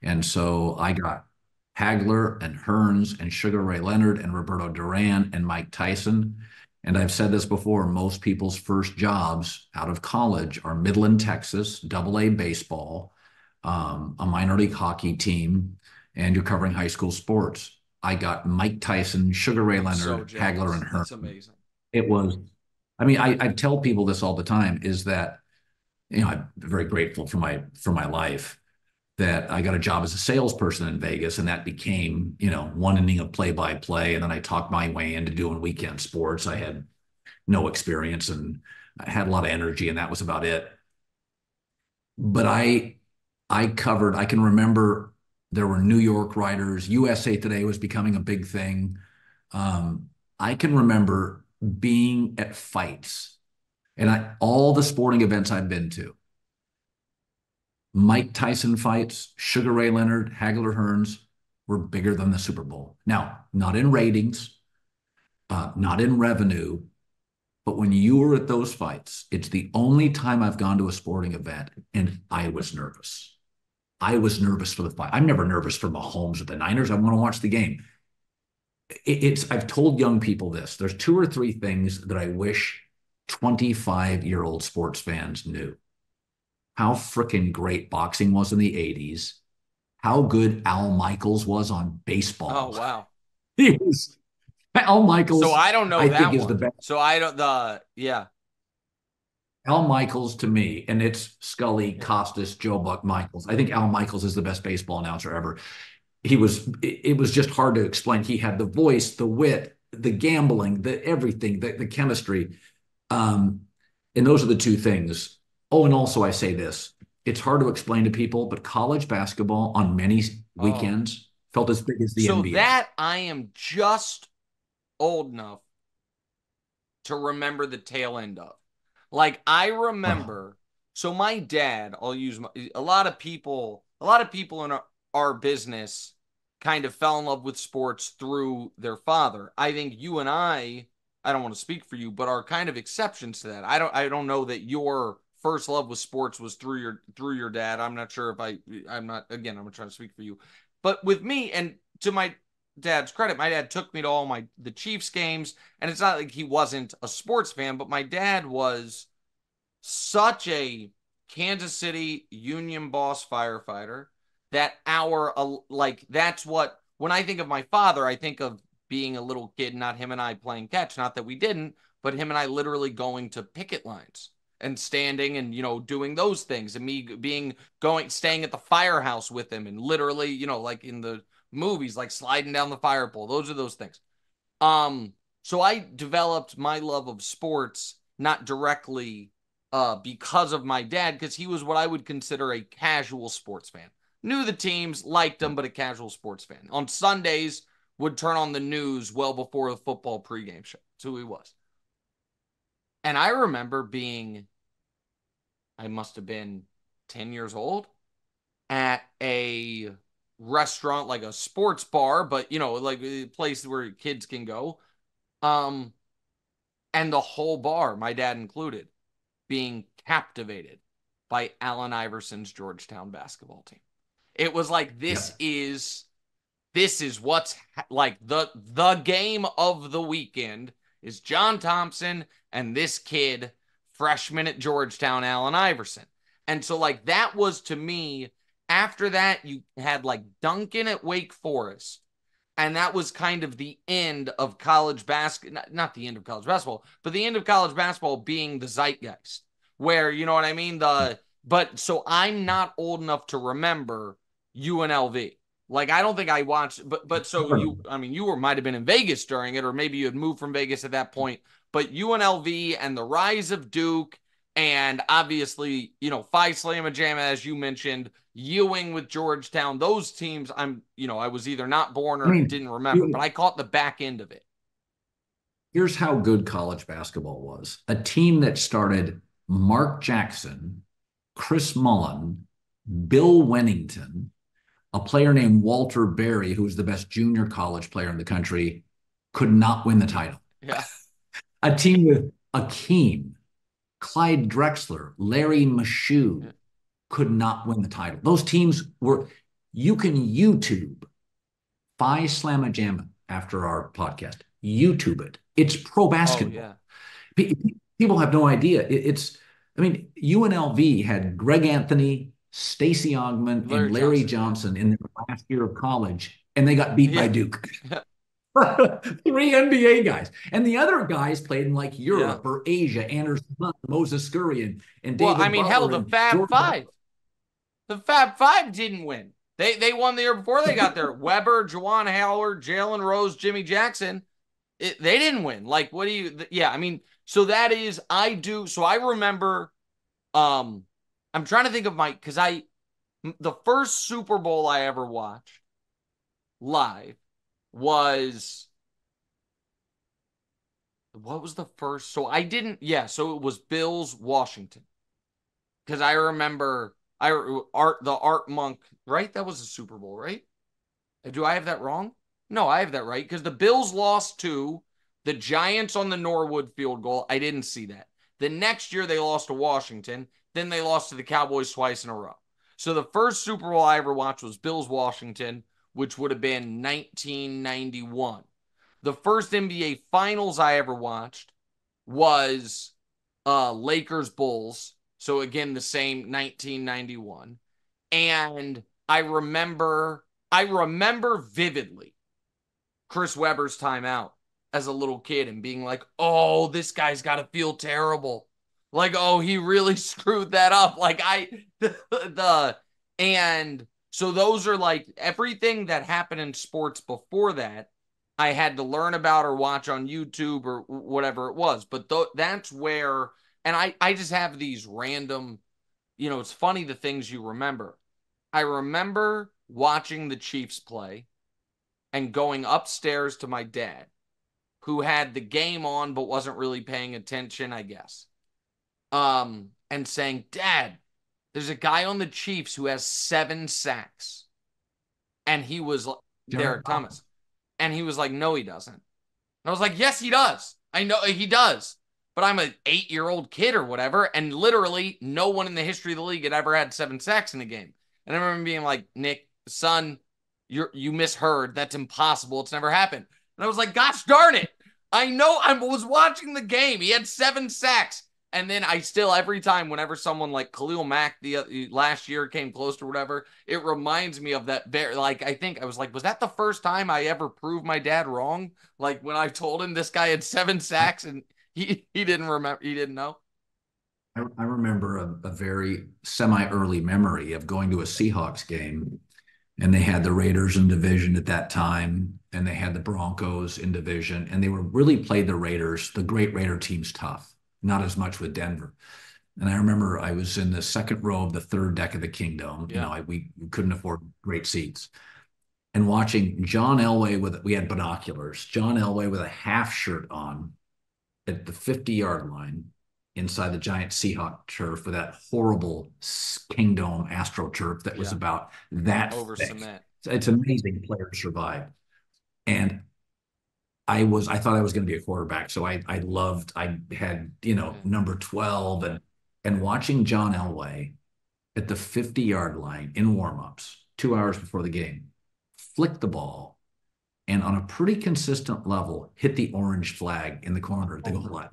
And so I got Hagler and Hearns and Sugar Ray Leonard and Roberto Duran and Mike Tyson. And I've said this before, most people's first jobs out of college are Midland, Texas, AA baseball, a minor league hockey team, and you're covering high school sports. I got Mike Tyson, Sugar Ray Leonard, Hagler, and Hearns. That's amazing. It was, I mean, I tell people this all the time, is that, I'm very grateful for my life, that I got a job as a salesperson in Vegas, and that became, one inning of play-by-play. And then I talked my way into doing weekend sports. I had no experience and I had a lot of energy, and that was about it. But I can remember there were New York writers. USA Today was becoming a big thing. I can remember being at fights, and all the sporting events I've been to, Mike Tyson fights, Sugar Ray Leonard, Hagler Hearns were bigger than the Super Bowl. Now, not in ratings, not in revenue, but when you were at those fights, it's the only time I've gone to a sporting event and I was nervous. I was nervous for the fight. I'm never nervous for Mahomes or the Niners. I want to watch the game. I've told young people this. There's 2 or 3 things that I wish 25-year-old sports fans knew. How freaking great boxing was in the 80s, how good Al Michaels was on baseball. Oh, wow. Al Michaels. So I don't know I that think one. Is the best. So I don't, yeah. Al Michaels to me, and it's Scully, Costas, Joe Buck Michaels. I think Al Michaels is the best baseball announcer ever. It was just hard to explain. He had the voice, the wit, the gambling, the everything, the chemistry. And those are the 2 things. Oh, and also I say this, it's hard to explain to people, but college basketball on many weekends felt as big as the NBA. So that I am just old enough to remember the tail end of. Like, I remember, so my dad, a lot of people in our business kind of fell in love with sports through their father. I think you and I don't want to speak for you, but are kind of exceptions to that. I don't know that your first love with sports was through your dad. I'm not sure if I'm not trying to speak for you, but with me, and to my dad's credit, my dad took me to all the Chiefs games, and it's not like he wasn't a sports fan, but my dad was such a Kansas City Union boss firefighter that that's what, when I think of my father, I think of being a little kid, not him and I playing catch, not that we didn't, but him and I literally going to picket lines and standing and, doing those things, and me staying at the firehouse with him, and literally, like in the movies, like sliding down the fire pole. Those are those things. So I developed my love of sports, not directly because of my dad, because he was what I would consider a casual sports fan. Knew the teams, liked them, but a casual sports fan. On Sundays, would turn on the news well before the football pregame show. That's who he was. And I remember I must have been 10 years old at a restaurant, like a sports bar, but, like a place where kids can go. And the whole bar, my dad included, being captivated by Allen Iverson's Georgetown basketball team. It was like, this is what's like the game of the weekend is John Thompson and this kid, freshman at Georgetown, Allen Iverson. And so, like, that was, to me, after that, you had, like, Duncan at Wake Forest. And that was kind of the end of college basketball, not the end of college basketball, but the end of college basketball being the zeitgeist, where, you know what I mean? But so I'm not old enough to remember UNLV. Like, I don't think I watched, but so you might have been in Vegas during it, or maybe you had moved from Vegas at that point, but UNLV and the rise of Duke, and obviously, Phi Slamma Jamma, as you mentioned, Ewing with Georgetown, those teams, I was either not born or didn't remember, but I caught the back end of it. Here's how good college basketball was. A team that started Mark Jackson, Chris Mullin, Bill Wennington, a player named Walter Berry, who was the best junior college player in the country, could not win the title. Yeah. A team with Akeem, Clyde Drexler, Larry Yeah. Michoud could not win the title. Those teams were, you can YouTube Phi Slamma Jamma after our podcast. YouTube it. It's pro Oh basketball. yeah. People have no idea. I mean, UNLV had Greg Anthony, Stacey Augmon, and Larry Larry Johnson. Yeah. Johnson in their last year of college, and they got beat by Yeah. Duke. Three NBA guys. And the other guys played in like Yeah. Europe or Asia, Anderson, Moses Scurry, and Well, I David mean, hell, Butler the and Fab George Five. The Fab Five didn't win. They won the year before they got there. Weber, Juwan Howard, Jalen Rose, Jimmy Jackson. They didn't win. Like, what do you? Yeah, I mean, so that is I do. So I remember. I'm trying to think of because the first Super Bowl I ever watched live was what was the first? So I didn't. Yeah, so it was Bills Washington because I remember Art Monk, right? That was the Super Bowl, right? Do I have that wrong? No, I have that right because the Bills lost to the Giants on the Norwood field goal. I didn't see that. The next year they lost to Washington. Then they lost to the Cowboys twice in a row. So the first Super Bowl I ever watched was Bills Washington, which would have been 1991. The first NBA Finals I ever watched was Lakers Bulls. So again, the same 1991. And I remember vividly Chris Webber's timeout as a little kid and being like, "Oh, this guy's got to feel terrible. Like, oh, he really screwed that up." Like the and so those are like everything that happened in sports before that I had to learn about or watch on YouTube or whatever it was. But that's where and I just have these random, it's funny the things you remember. I remember watching the Chiefs play and going upstairs to my dad, who had the game on but wasn't really paying attention, I guess. And saying, "Dad, there's a guy on the Chiefs who has 7 sacks." And he was Derek Derek Thomas. And he was like, "No, he doesn't." And I was like, "Yes, he does. I know he does. But I'm an 8-year-old kid or whatever." And literally no one in the history of the league had ever had 7 sacks in a game. And I remember being like, "Nick, son, you misheard. That's impossible. It's never happened." And I was like, "Gosh darn it. I know I was watching the game. He had 7 sacks." And then I still, every time, whenever someone like Khalil Mack the last year came close to whatever, it reminds me of that. Like, I think I was like, was that the first time I ever proved my dad wrong? Like when I told him this guy had 7 sacks and he didn't remember, he didn't know. I remember a very semi-early memory of going to a Seahawks game, and they had the Raiders in division at that time, and they had the Broncos in division, and they were really played the Raiders, the great Raider teams, tough. Not as much with Denver. And I remember I was in the second row of the third deck of the Kingdom. Yeah. We couldn't afford great seats. And watching John Elway we had binoculars, John Elway with a half shirt on at the 50-yard line inside the giant Seahawk turf with that horrible Kingdom AstroTurf that was about that over thick. cement. It's amazing players survived. And I thought I was going to be a quarterback. So I had, number 12 and watching John Elway at the 50-yard line in warmups 2 hours before the game, flick the ball and on a pretty consistent level, hit the orange flag in the corner of the goal line.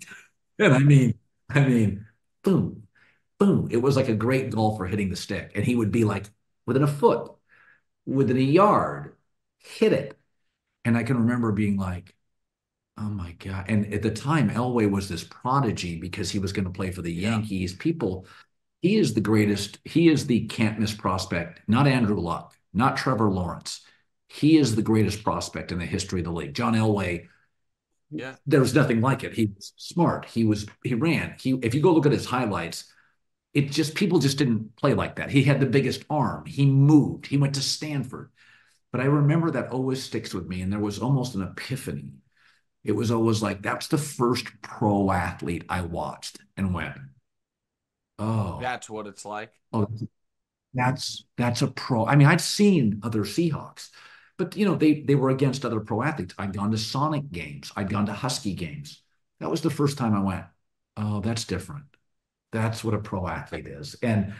And I mean, boom, boom. It was like a great golfer hitting the stick. And he would be like within a foot, within a yard, hit it. And I can remember being like, oh my God. And at the time, Elway was this prodigy because he was going to play for the Yankees. He is the greatest. He is the can't miss prospect, not Andrew Luck, not Trevor Lawrence. He is the greatest prospect in the history of the league. John Elway, there was nothing like it. He was smart. He ran. If you go look at his highlights, people just didn't play like that. He had the biggest arm. He moved. He went to Stanford. But I remember that always sticks with me. And there was almost an epiphany. It was always like, that's the first pro athlete I watched and went, oh, That's what it's like. oh, that's a pro. I mean, I'd seen other Seahawks, but they were against other pro athletes. I'd gone to Sonic games. I'd gone to Husky games. That was the first time I went, oh, that's different. That's what a pro athlete is. And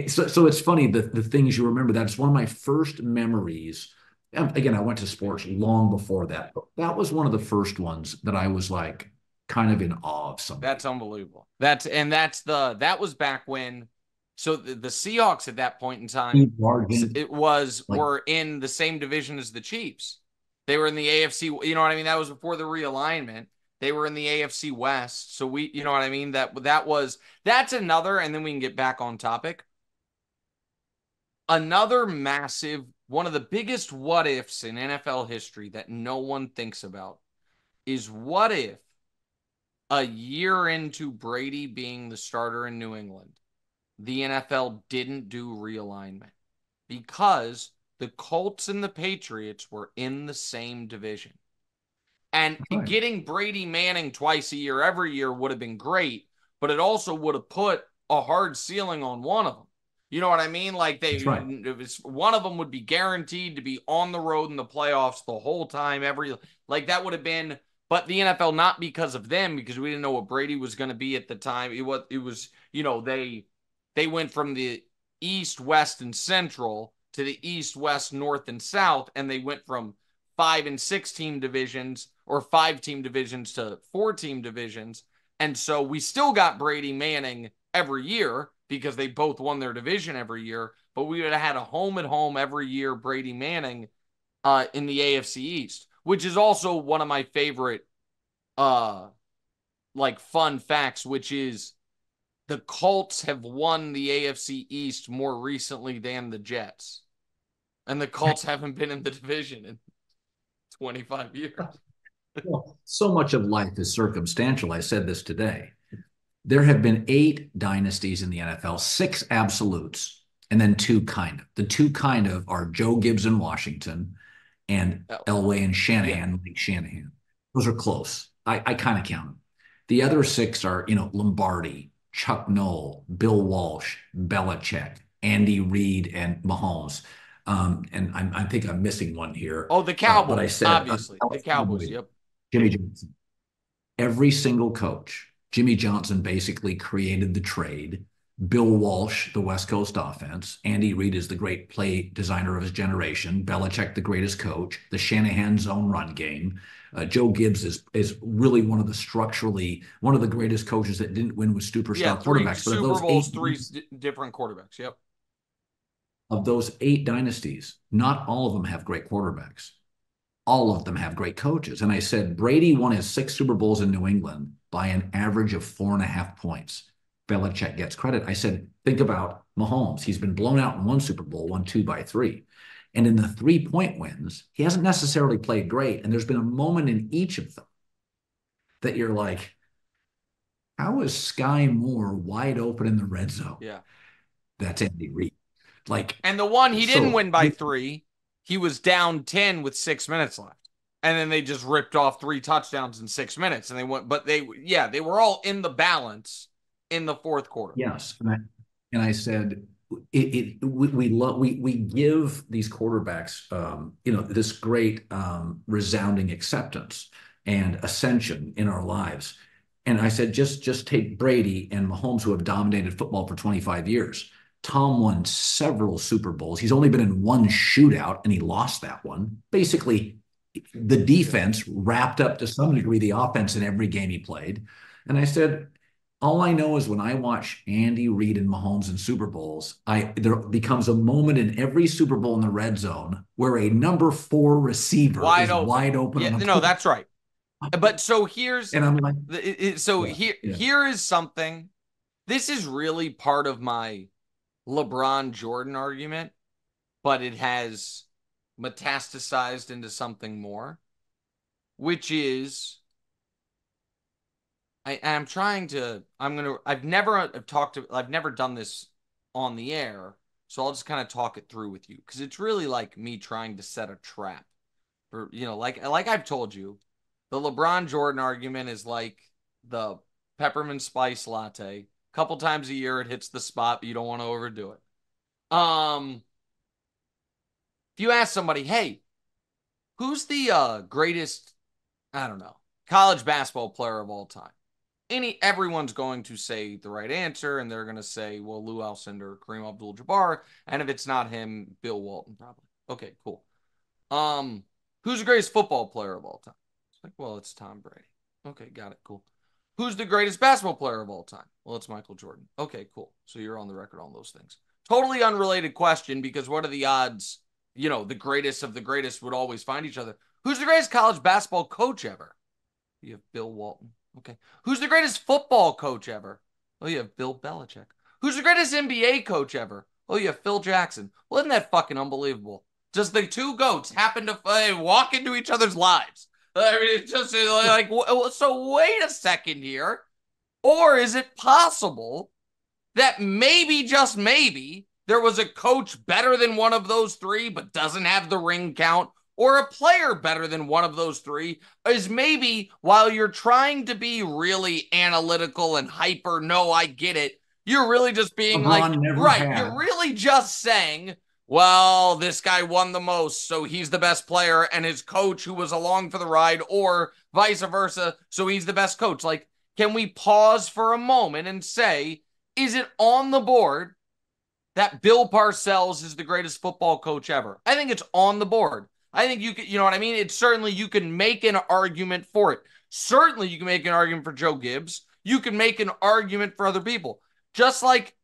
so it's funny the things you remember. That's one of my first memories. Again, I went to sports long before that, but that was one of the first ones that I was like kind of in awe of That's somebody. unbelievable. That was back when. So the Seahawks at that point in time, Steve Largent, like were in the same division as the Chiefs. They were in the AFC. You know what I mean? That was before the realignment. They were in the AFC West. So you know what I mean? That's another. And then we can get back on topic. Another massive, one of the biggest what ifs in NFL history that no one thinks about is what if a year into Brady being the starter in New England, the NFL didn't do realignment because the Colts and the Patriots were in the same division. And right. getting Brady Manning twice a year, every year would have been great, but it also would have put a hard ceiling on one of them. You know what I mean? Like That's right. one of them would be guaranteed to be on the road in the playoffs the whole time. Like that would have been, but the NFL not because of them, because we didn't know what Brady was going to be at the time. It was they went from the East, West, and Central to the East, West, North, and South, and they went from 5 and 6 team divisions or 5 team divisions to 4 team divisions. And so we still got Brady Manning every year because they both won their division every year, but we would have had a home at home every year Brady Manning in the AFC East, which is also one of my favorite like fun facts, which is the Colts have won the AFC East more recently than the Jets. And the Colts haven't been in the division in 25 years. Well, so much of life is circumstantial. I said this today. There have been 8 dynasties in the NFL, 6 absolutes, and then 2 kind of. The 2 kind of are Joe Gibbs in Washington and Oh, Elway and yeah. Shanahan, Mike Shanahan. Those are close. I kind of count them. The other 6 are, Lombardi, Chuck Noll, Bill Walsh, Belichick, Andy Reid, and Mahomes. And I think I'm missing one here. Oh, the But I Cowboys, said obviously. The Cowboys, yep. Jimmy Johnson. Every single coach, Jimmy Johnson basically created the trade. Bill Walsh, the West Coast offense. Andy Reid is the great play designer of his generation. Belichick, the greatest coach. The Shanahan zone run game. Joe Gibbs is really one of the greatest coaches that didn't win with Yeah, superstar 3 quarterbacks. But Super Bowls, 3 different quarterbacks, yep. of those 8 dynasties, not all of them have great quarterbacks. All of them have great coaches. And I said, Brady won his 6 Super Bowls in New England by an average of 4.5 points. Belichick gets credit. I said, think about Mahomes. He's been blown out in one Super Bowl, won 2 by 3. And in the 3-point wins, he hasn't necessarily played great. And there's been a moment in each of them that you're like, how is Sky Moore wide open in the red zone? Yeah. That's Andy Reid. Like, And the one he didn't so win by 3, he was down 10 with 6 minutes left. And then they just ripped off 3 touchdowns in 6 minutes. And they were all in the balance in the fourth quarter. yes. And I said, we give these quarterbacks this great resounding acceptance and ascension in our lives. And I said, just take Brady and Mahomes, who have dominated football for 25 years. Tom won several Super Bowls. He's only been in one shootout, and he lost that one. Basically, the defense wrapped up to some degree the offense in every game he played. And I said, all I know is when I watch Andy Reid and Mahomes in Super Bowls, there becomes a moment in every Super Bowl in the red zone where a number 4 receiver Wide is open. wide open Yeah, on a no, punt. that's right. But so here's And I'm like, yeah, yeah. here is something. This is really part of my LeBron Jordan argument, but it has metastasized into something more, which is I've never done this on the air, so I'll just kind of talk it through with you because it's really like me trying to set a trap for, like I've told you, the LeBron Jordan argument is like the peppermint spice latte. A couple times a year it hits the spot, but you don't want to overdo it. If you ask somebody, hey, who's the greatest, I don't know, college basketball player of all time? everyone's going to say the right answer, and they're going to say, well, Lou Alcindor, Kareem Abdul-Jabbar, and if it's not him, Bill Walton, probably. Okay, cool. Who's the greatest football player of all time? It's like, well, it's Tom Brady. Okay, got it, cool. Who's the greatest basketball player of all time? Well, it's Michael Jordan. Okay, cool. So you're on the record on those things. Totally unrelated question, because what are the odds, the greatest of the greatest would always find each other. Who's the greatest college basketball coach ever? You have Bill Walton. Okay. Who's the greatest football coach ever? Oh, you have Bill Belichick. Who's the greatest NBA coach ever? Oh, you have Phil Jackson. Well, isn't that fucking unbelievable? Just the two goats happen to walk into each other's lives. I mean, it's just like, so wait a second here. Or is it possible that maybe, just maybe, there was a coach better than one of those three but doesn't have the ring count, or a player better than one of those three? Is maybe, while you're trying to be really analytical and hyper, no, I get it, you're really just being you're really just saying, well, this guy won the most, so he's the best player, and his coach who was along for the ride, or vice versa, so he's the best coach. Like, can we pause for a moment and say, is it on the board that Bill Parcells is the greatest football coach ever? I think it's on the board. I think you know what I mean? It's certainly, you can make an argument for it. Certainly you can make an argument for Joe Gibbs. You can make an argument for other people. Just like,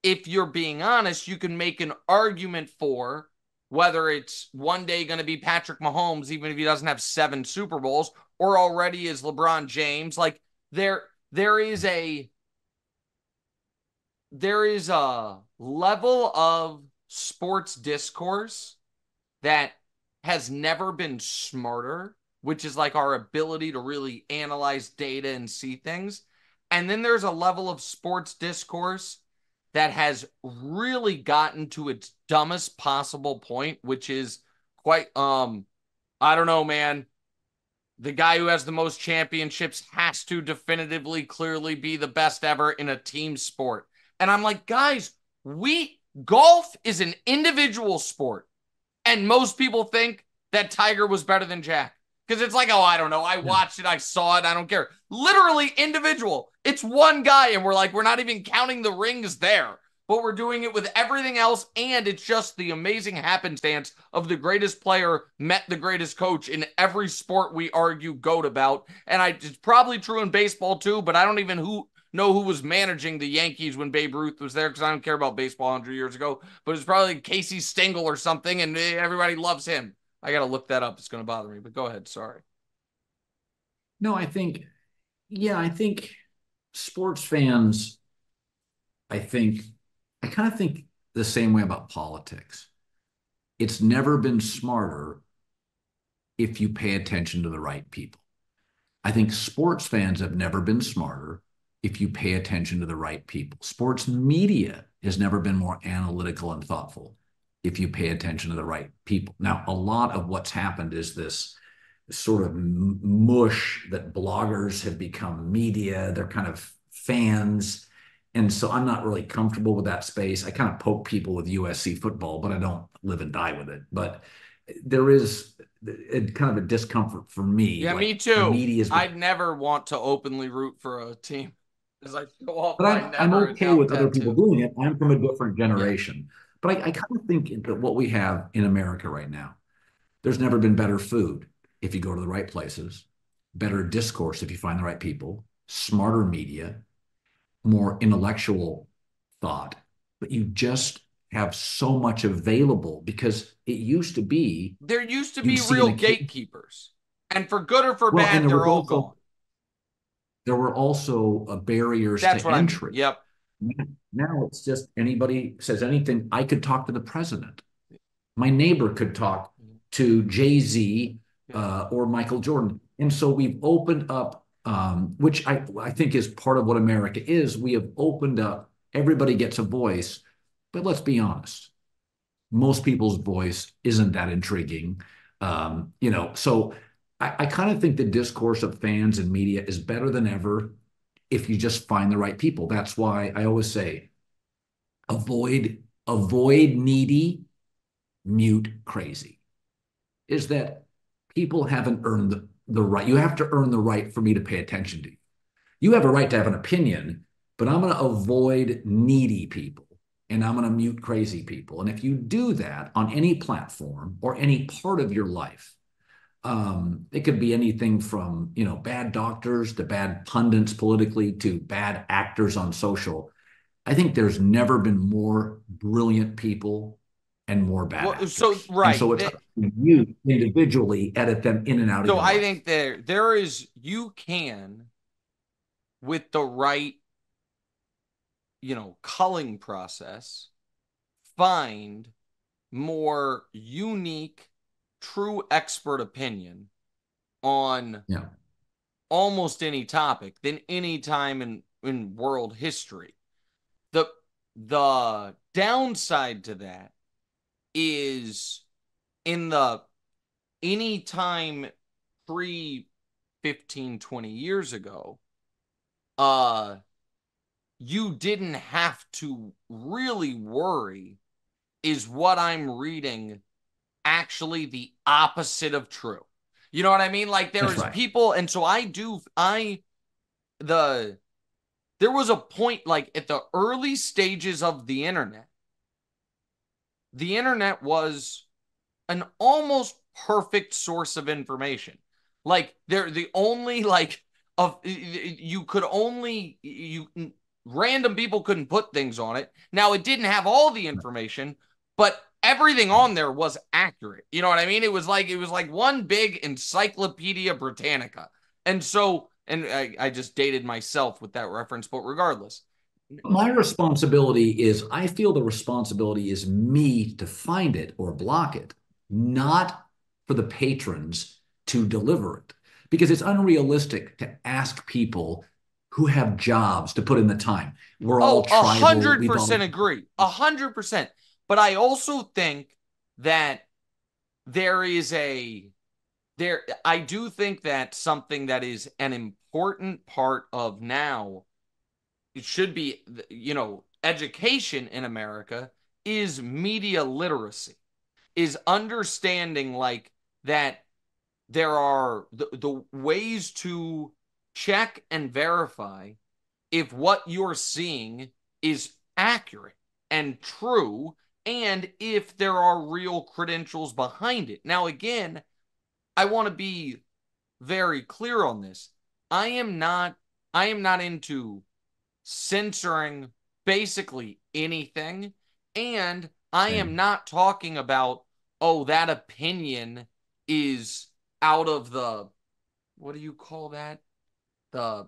if you're being honest, you can make an argument for whether it's one day going to be Patrick Mahomes, even if he doesn't have 7 Super Bowls, or already is LeBron James. Like, there is a level of sports discourse that has never been smarter, which is like our ability to really analyze data and see things. And then there's a level of sports discourse that has really gotten to its dumbest possible point, which is quite, I don't know, man. The guy who has the most championships has to definitively, clearly be the best ever in a team sport. And I'm like, guys, golf is an individual sport. And most people think that Tiger was better than Jack. Because it's like, oh, I don't know. I watched it. I saw it. I don't care. Literally individual. It's one guy. And we're not even counting the rings there. But we're doing it with everything else. And it's just the amazing happenstance of the greatest player met the greatest coach in every sport we argue GOAT about. And it's probably true in baseball too. But I don't even know who was managing the Yankees when Babe Ruth was there, because I don't care about baseball 100 years ago. But it's probably Casey Stengel or something. And everybody loves him. I got to look that up. It's going to bother me, but go ahead. Sorry. No, I think sports fans, I kind of think the same way about politics. It's never been smarter if you pay attention to the right people. I think sports fans have never been smarter if you pay attention to the right people. Sports media has never been more analytical and thoughtful if you pay attention to the right people. Now, a lot of what's happened is this sort of mush that bloggers have become media. They're kind of fans. And so I'm not really comfortable with that space. I kind of poke people with USC football, but I don't live and die with it. But there is kind of a discomfort for me. Yeah, me too. I'd never want to openly root for a team. But I'm okay with other people doing it. I'm from a different generation. Yeah. But I kind of think that what we have in America right now, there's never been better food if you go to the right places, better discourse if you find the right people, smarter media, more intellectual thought. But you just have so much available, because there used to be real gatekeepers. And for good or for bad, they're all gone. There were also barriers to entry. Yep. Now it's just anybody says anything. I could talk to the president. My neighbor could talk to Jay-Z or Michael Jordan. And so we've opened up, which I think is part of what America is. We have opened up. Everybody gets a voice. But let's be honest. Most people's voice isn't that intriguing. So I kind of think the discourse of fans and media is better than ever if you just find the right people. That's why I always say, avoid needy, mute crazy. Is that people haven't earned the right. You have to earn the right for me to pay attention to you. you have a right to have an opinion, but I'm going to avoid needy people and I'm going to mute crazy people. And if you do that on any platform or any part of your life, it could be anything from, bad doctors to bad pundits politically to bad actors on social. I think there's never been more brilliant people and more bad Well, so actors. And right. so it's up to you individually edit them in and out of So your I life. think there is, you can, with the right, culling process, find more unique, true expert opinion on Yeah. almost any topic than any time in world history. The downside to that is in the any time pre 15, 20 years ago, uh you didn't have to really worry, is what I'm reading actually the opposite of true? You know what I mean? Like there That's is right. people, and so the there was a point like at the early stages of the internet was an almost perfect source of information. Like they're the only like of you could only you random people couldn't put things on it. Now it didn't have all the information, but everything on there was accurate. You know what I mean? It was like one big Encyclopedia Britannica. And so and I just dated myself with that reference, but regardless. My responsibility is, I feel the responsibility is me to find it or block it, not for the patrons to deliver it. Because it's unrealistic to ask people who have jobs to put in the time. We're all Oh, a tribal. hundred We've all, percent agree. 100%. But I also think that there is a there I do think that something that is an important part of now, it should be, education in America, is media literacy, is understanding like that there are the ways to check and verify if what you're seeing is accurate and true, and if there are real credentials behind it. Now, again, I want to be very clear on this. I am not I am not into censoring basically anything, and I am not talking about, oh, that opinion is out of the, what do you call that? The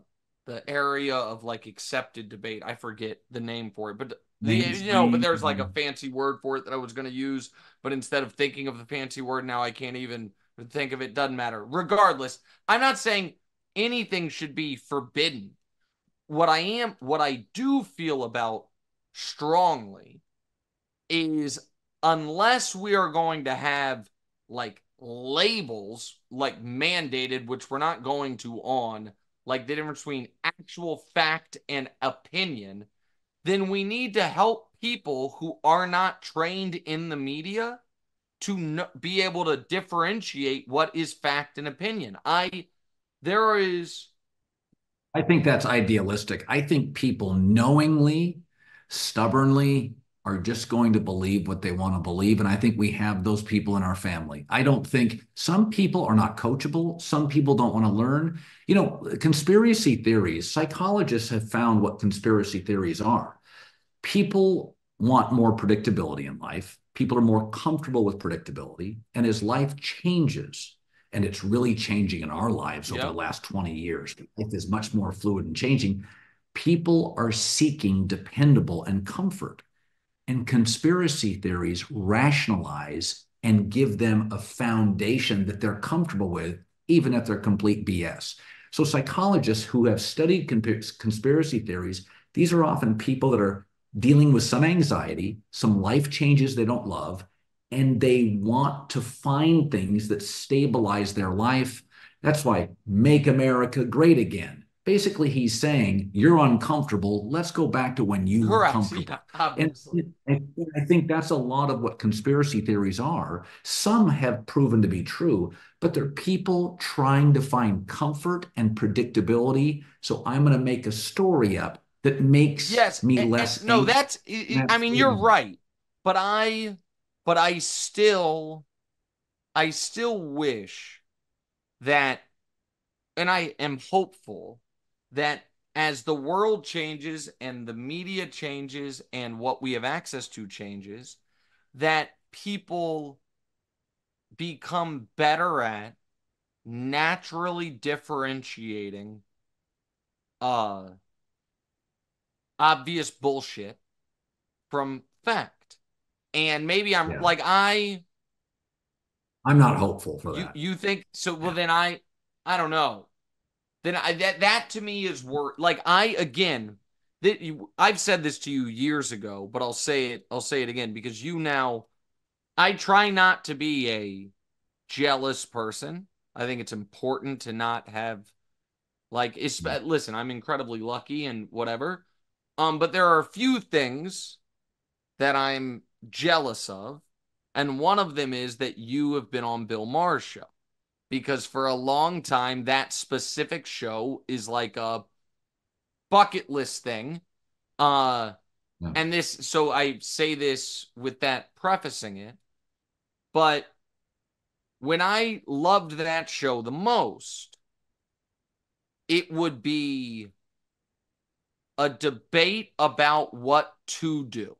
area of like accepted debate. I forget the name for it, but but mainstream. there's like a fancy word for it that I was going to use, but instead of thinking of the fancy word now, I can't even think of it. Doesn't matter. Regardless, I'm not saying anything should be forbidden. What I do feel about strongly is, unless we are going to have like labels like mandated, which we're not going to, on like the difference between actual fact and opinion, then we need to help people who are not trained in the media to be able to differentiate what is fact and opinion. There is I think that's idealistic. I think people knowingly, stubbornly are just going to believe what they want to believe. And I think we have those people in our family. I don't think, some people are not coachable. Some people don't want to learn. Conspiracy theories, psychologists have found what conspiracy theories are. People want more predictability in life. People are more comfortable with predictability. And as life changes, and it's really changing in our lives over the Yep. last 20 years, life is much more fluid and changing. People are seeking dependable and comfort. And conspiracy theories rationalize and give them a foundation that they're comfortable with, even if they're complete BS. So psychologists who have studied conspiracy theories, these are often people that are dealing with some anxiety, some life changes they don't love, and they want to find things that stabilize their life. That's why Make America Great Again. basically he's saying you're uncomfortable. Let's go back to when you were Correct. Yeah, comfortable. And obviously. I think that's a lot of what conspiracy theories are. Some have proven to be true, but they're people trying to find comfort and predictability. So I'm going to make a story up that makes Yes, me and less no, anxious. that's I That's mean, you're right. But I still wish that, and I am hopeful that as the world changes and the media changes and what we have access to changes, that people become better at naturally differentiating uh obvious bullshit from fact. And maybe I'm yeah. like I'm not hopeful for that. you think so, well Yeah. then I don't know. Then that to me is worth, like, I again that I've said this to you years ago, but I'll say it again because you now, I try not to be a jealous person. I think it's important to not have, like, listen, I'm incredibly lucky and whatever. But there are a few things that I'm jealous of, and one of them is that you have been on Bill Maher's show, because for a long time that specific show is like a bucket list thing. Uh Yeah. and this, so I say this with that prefacing it, but when I loved that show the most, it would be a debate about what to do.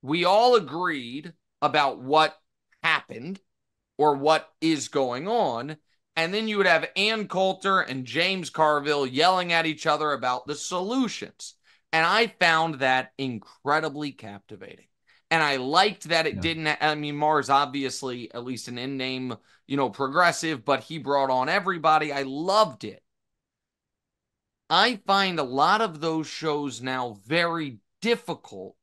We all agreed about what happened or what is going on. And then you would have Ann Coulter and James Carville yelling at each other about the solutions. And I found that incredibly captivating. And I liked that it Yeah. didn't, I mean, Mars obviously, at least an in name, progressive, but he brought on everybody. I loved it. I find a lot of those shows now very difficult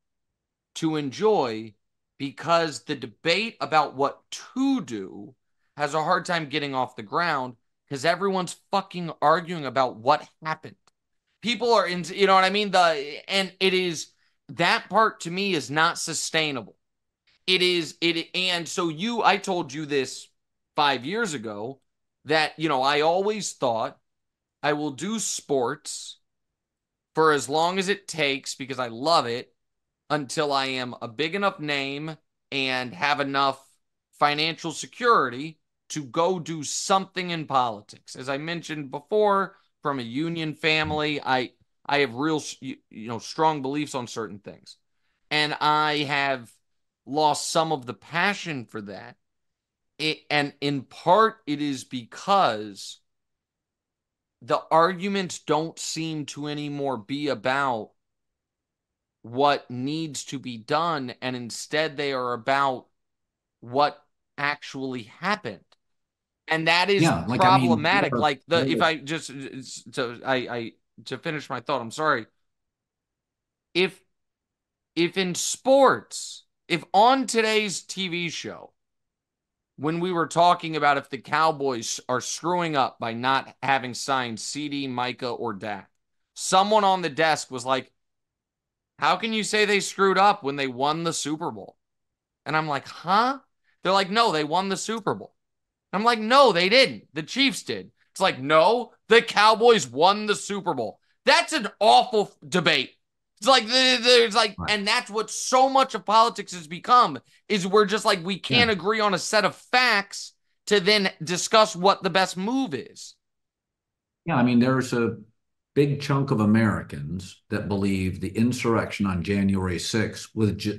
to enjoy because the debate about what to do has a hard time getting off the ground because everyone's fucking arguing about what happened. People are in, you know what I mean? And it is, that part to me is not sustainable. And so I told you this 5 years ago that, I always thought I will do sports for as long as it takes because I love it, until I am a big enough name and have enough financial security to go do something in politics. As I mentioned before, from a union family, I have real strong beliefs on certain things. And I have lost some of the passion for that. And in part it is because the arguments don't seem to anymore be about what needs to be done, and instead they are about what actually happened. And that is Yeah. Like, I mean, problematic. Like, the if I just to finish my thought, I'm sorry. If in sports, if on today's TV show, when we were talking about if the Cowboys are screwing up by not having signed CD, Micah, or Dak, someone on the desk was like, how can you say they screwed up when they won the Super Bowl? And I'm like, huh? They're like, no, they won the Super Bowl. I'm like, no, they didn't. The Chiefs did. It's like, no, the Cowboys won the Super Bowl. That's an awful debate. It's like, there's like, right. and that's what so much of politics has become, is we're just like, we Yeah. can't agree on a set of facts to then discuss what the best move is. Yeah. I mean, there's a big chunk of Americans that believe the insurrection on January 6th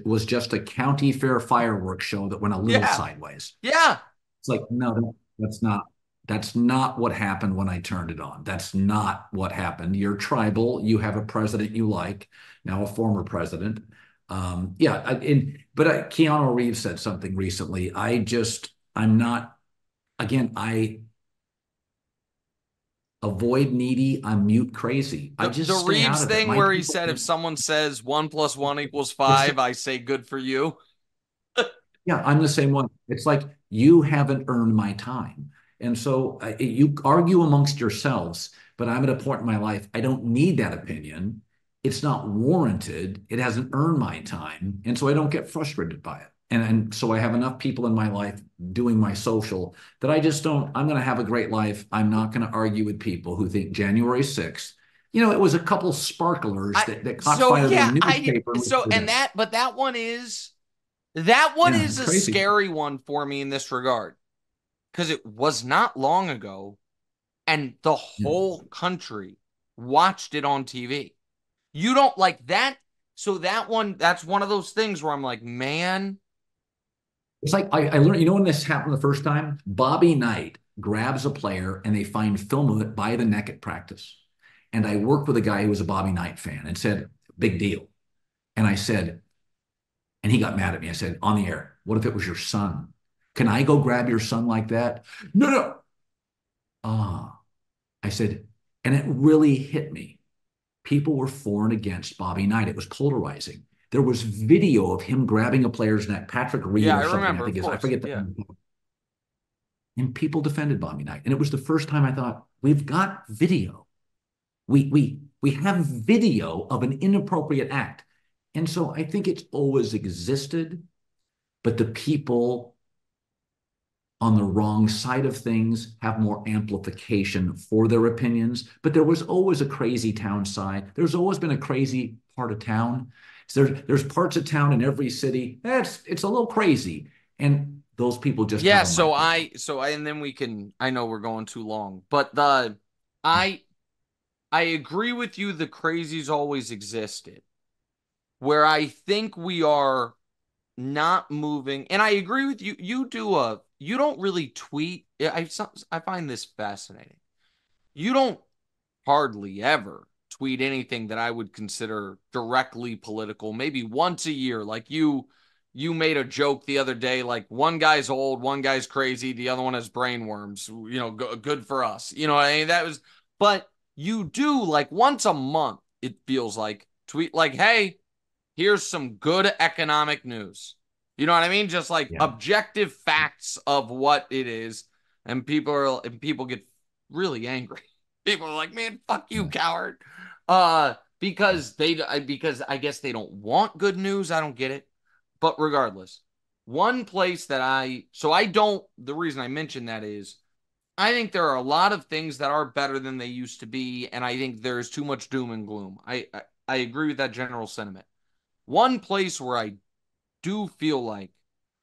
was just a county fair fireworks show that went a little Yeah. sideways. Yeah. It's like, no, that's not what happened when I turned it on. That's not what happened. You're tribal. You have a president you like, now a former president. Yeah, but Keanu Reeves said something recently. I'm not. Again, I avoid needy. I'm mute crazy. I The just stay out Reeves of it. thing My where he people. said if someone says 1 + 1 = 5, It's I say good for you. Yeah, I'm the same one. It's like you haven't earned my time. And so you argue amongst yourselves, but I'm at a point in my life, I don't need that opinion. It's not warranted. It hasn't earned my time. And so I don't get frustrated by it. And so I have enough people in my life doing my social that I just don't, I'm going to have a great life. I'm not going to argue with people who think January 6th, it was a couple sparklers that caught fire in the newspaper. That one is It's a crazy. scary one for me in this regard, because it was not long ago and the whole country watched it on TV. You don't like that. So that's one of those things where I'm like, man. It's like I learned, when this happened the first time, Bobby Knight grabs a player and they find film of it by the neck at practice. And I worked with a guy who was a Bobby Knight fan and said, big deal. And I said, and he got mad at me. I said, on the air, what if it was your son? Can I go grab your son like that? No, no. Ah, I said, and it really hit me. People were for and against Bobby Knight. It was polarizing. There was video of him grabbing a player's neck, Patrick Reed or something, remember, I think I forget that. And people defended Bobby Knight. And it was the first time I thought, we've got video. We have video of an inappropriate act. And so I think it's always existed, but the people on the wrong side of things have more amplification for their opinions. But there was always a crazy town side. There's always been a crazy part of town. There's parts of town in every city. It's a little crazy. And those people just and then we can, I know we're going too long, but I agree with you. The crazies always existed. Where I think we are not moving, and I agree with you. You don't really tweet. I find this fascinating. You don't hardly ever tweet anything that I would consider directly political. Maybe once a year, like you made a joke the other day, like one guy's old, one guy's crazy, the other one has brain worms. Good for us. But you do, like, once a month, it feels like, tweet like, hey, here's some good economic news. You know what I mean? Just like objective facts of what it is. And people get really angry. People are like, man, fuck you, coward. Because I guess they don't want good news. I don't get it. But regardless, one place the reason I mention that is I think there are a lot of things that are better than they used to be. And I think there's too much doom and gloom. I agree with that general sentiment. One place where I do feel like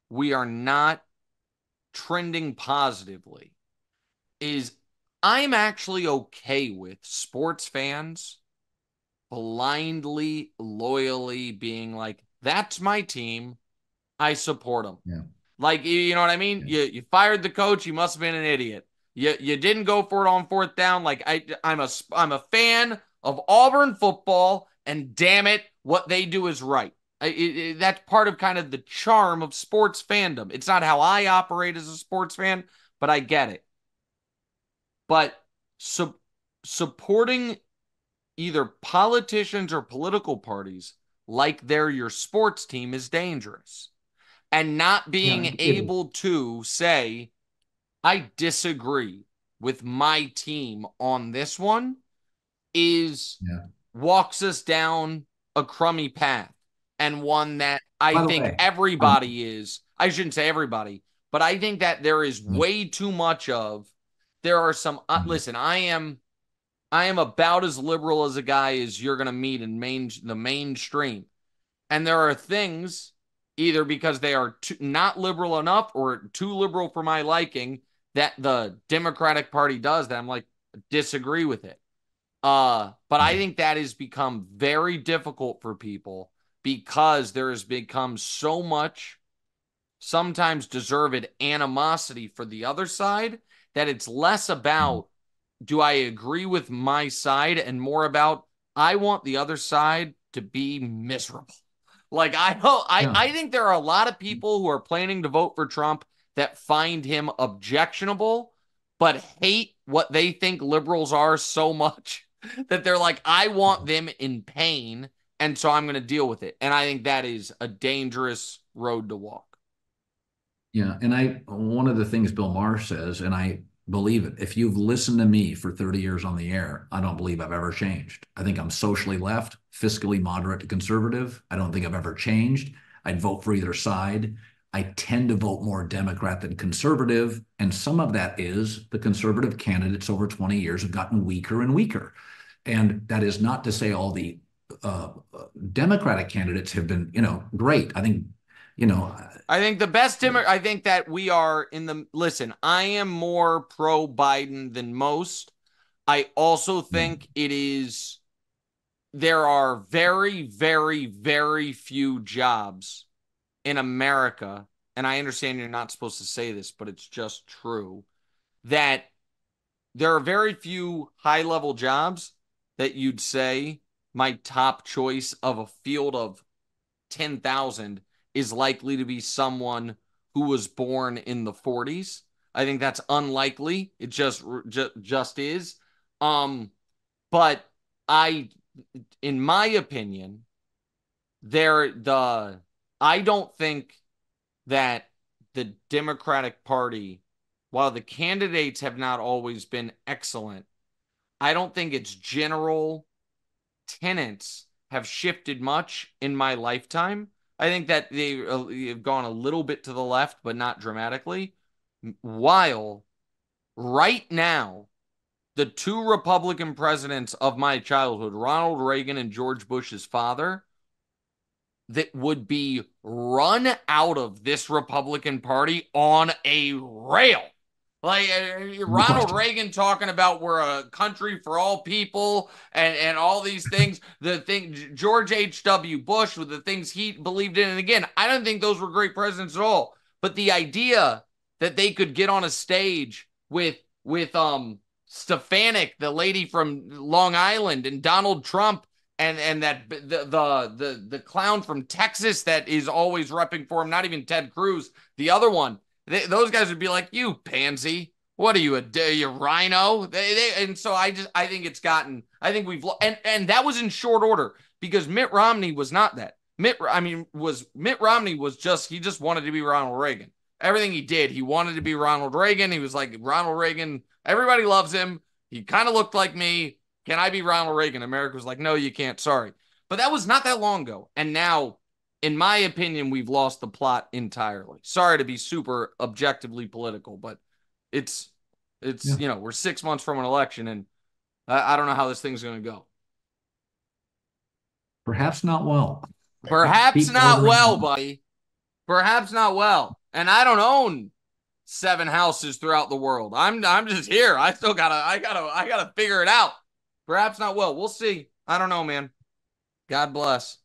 we are not trending positively is I'm actually okay with sports fans blindly, loyally being like, that's my team. I support them. Yeah. Like, you know what I mean? Yeah. You fired the coach. You must have been an idiot. You didn't go for it on fourth down. Like, I'm a fan of Auburn football, and damn it, what they do is right. That's part of kind of the charm of sports fandom. It's not how I operate as a sports fan, but I get it. But supporting either politicians or political parties like they're your sports team is dangerous. And not being able to say, I disagree with my team on this one walks us down a crummy path, and one that I think everybody I shouldn't say everybody, but I think that there is way too much of, there are some, listen, I am about as liberal as a guy as you're going to meet in the mainstream. And there are things, either because they are not liberal enough or too liberal for my liking, that the Democratic Party does that I'm like, disagree with it. But I think that has become very difficult for people because there has become so much sometimes deserved animosity for the other side that it's less about, do I agree with my side, and more about, I want the other side to be miserable. Like, I think there are a lot of people who are planning to vote for Trump that find him objectionable, but hate what they think liberals are so much that they're like, I want them in pain, and so I'm going to deal with it. And I think that is a dangerous road to walk. Yeah, and one of the things Bill Maher says, and I believe it. If you've listened to me for 30 years on the air, I don't believe I've ever changed. I think I'm socially left, fiscally moderate to conservative. I don't think I've ever changed. I'd vote for either side. I tend to vote more Democrat than conservative. And some of that is the conservative candidates over 20 years have gotten weaker and weaker. And that is not to say all the Democratic candidates have been, great. I think, I think the best I think that we are listen, I am more pro Biden than most. I also think there are very, very, very few jobs in America, and I understand you're not supposed to say this, but it's just true, that there are very few high-level jobs that you'd say my top choice of a field of 10,000 is likely to be someone who was born in the 40s. I think that's unlikely. It just is. But in my opinion, I don't think that the Democratic Party, while the candidates have not always been excellent, I don't think its general tenets have shifted much in my lifetime. I think that they have gone a little bit to the left, but not dramatically. While right now, the two Republican presidents of my childhood, Ronald Reagan and George Bush's father, that would be run out of this Republican Party on a rail. Like Ronald Reagan talking about we're a country for all people and all these things. George H.W. Bush with the things he believed in. And again, I don't think those were great presidents at all. But the idea that they could get on a stage with Stefanik, the lady from Long Island, and Donald Trump, and that the clown from Texas that is always repping for him, not even Ted Cruz, the other one. Those guys would be like, you pansy. What are you, a rhino? And so I think it's gotten, I think we've, and that was in short order because Mitt Romney was not that. Mitt Romney was just, he just wanted to be Ronald Reagan. Everything he did, he wanted to be Ronald Reagan. He was like, Ronald Reagan, everybody loves him. He kind of looked like me. Can I be Ronald Reagan? America was like, no, you can't. Sorry. But that was not that long ago. And now, in my opinion, we've lost the plot entirely. Sorry to be super objectively political, but it's we're 6 months from an election, and I don't know how this thing's going to go. Perhaps not well. Perhaps not well, buddy. Perhaps not well. And I don't own 7 houses throughout the world. I'm just here. I gotta figure it out. Perhaps not well. We'll see. I don't know, man. God bless.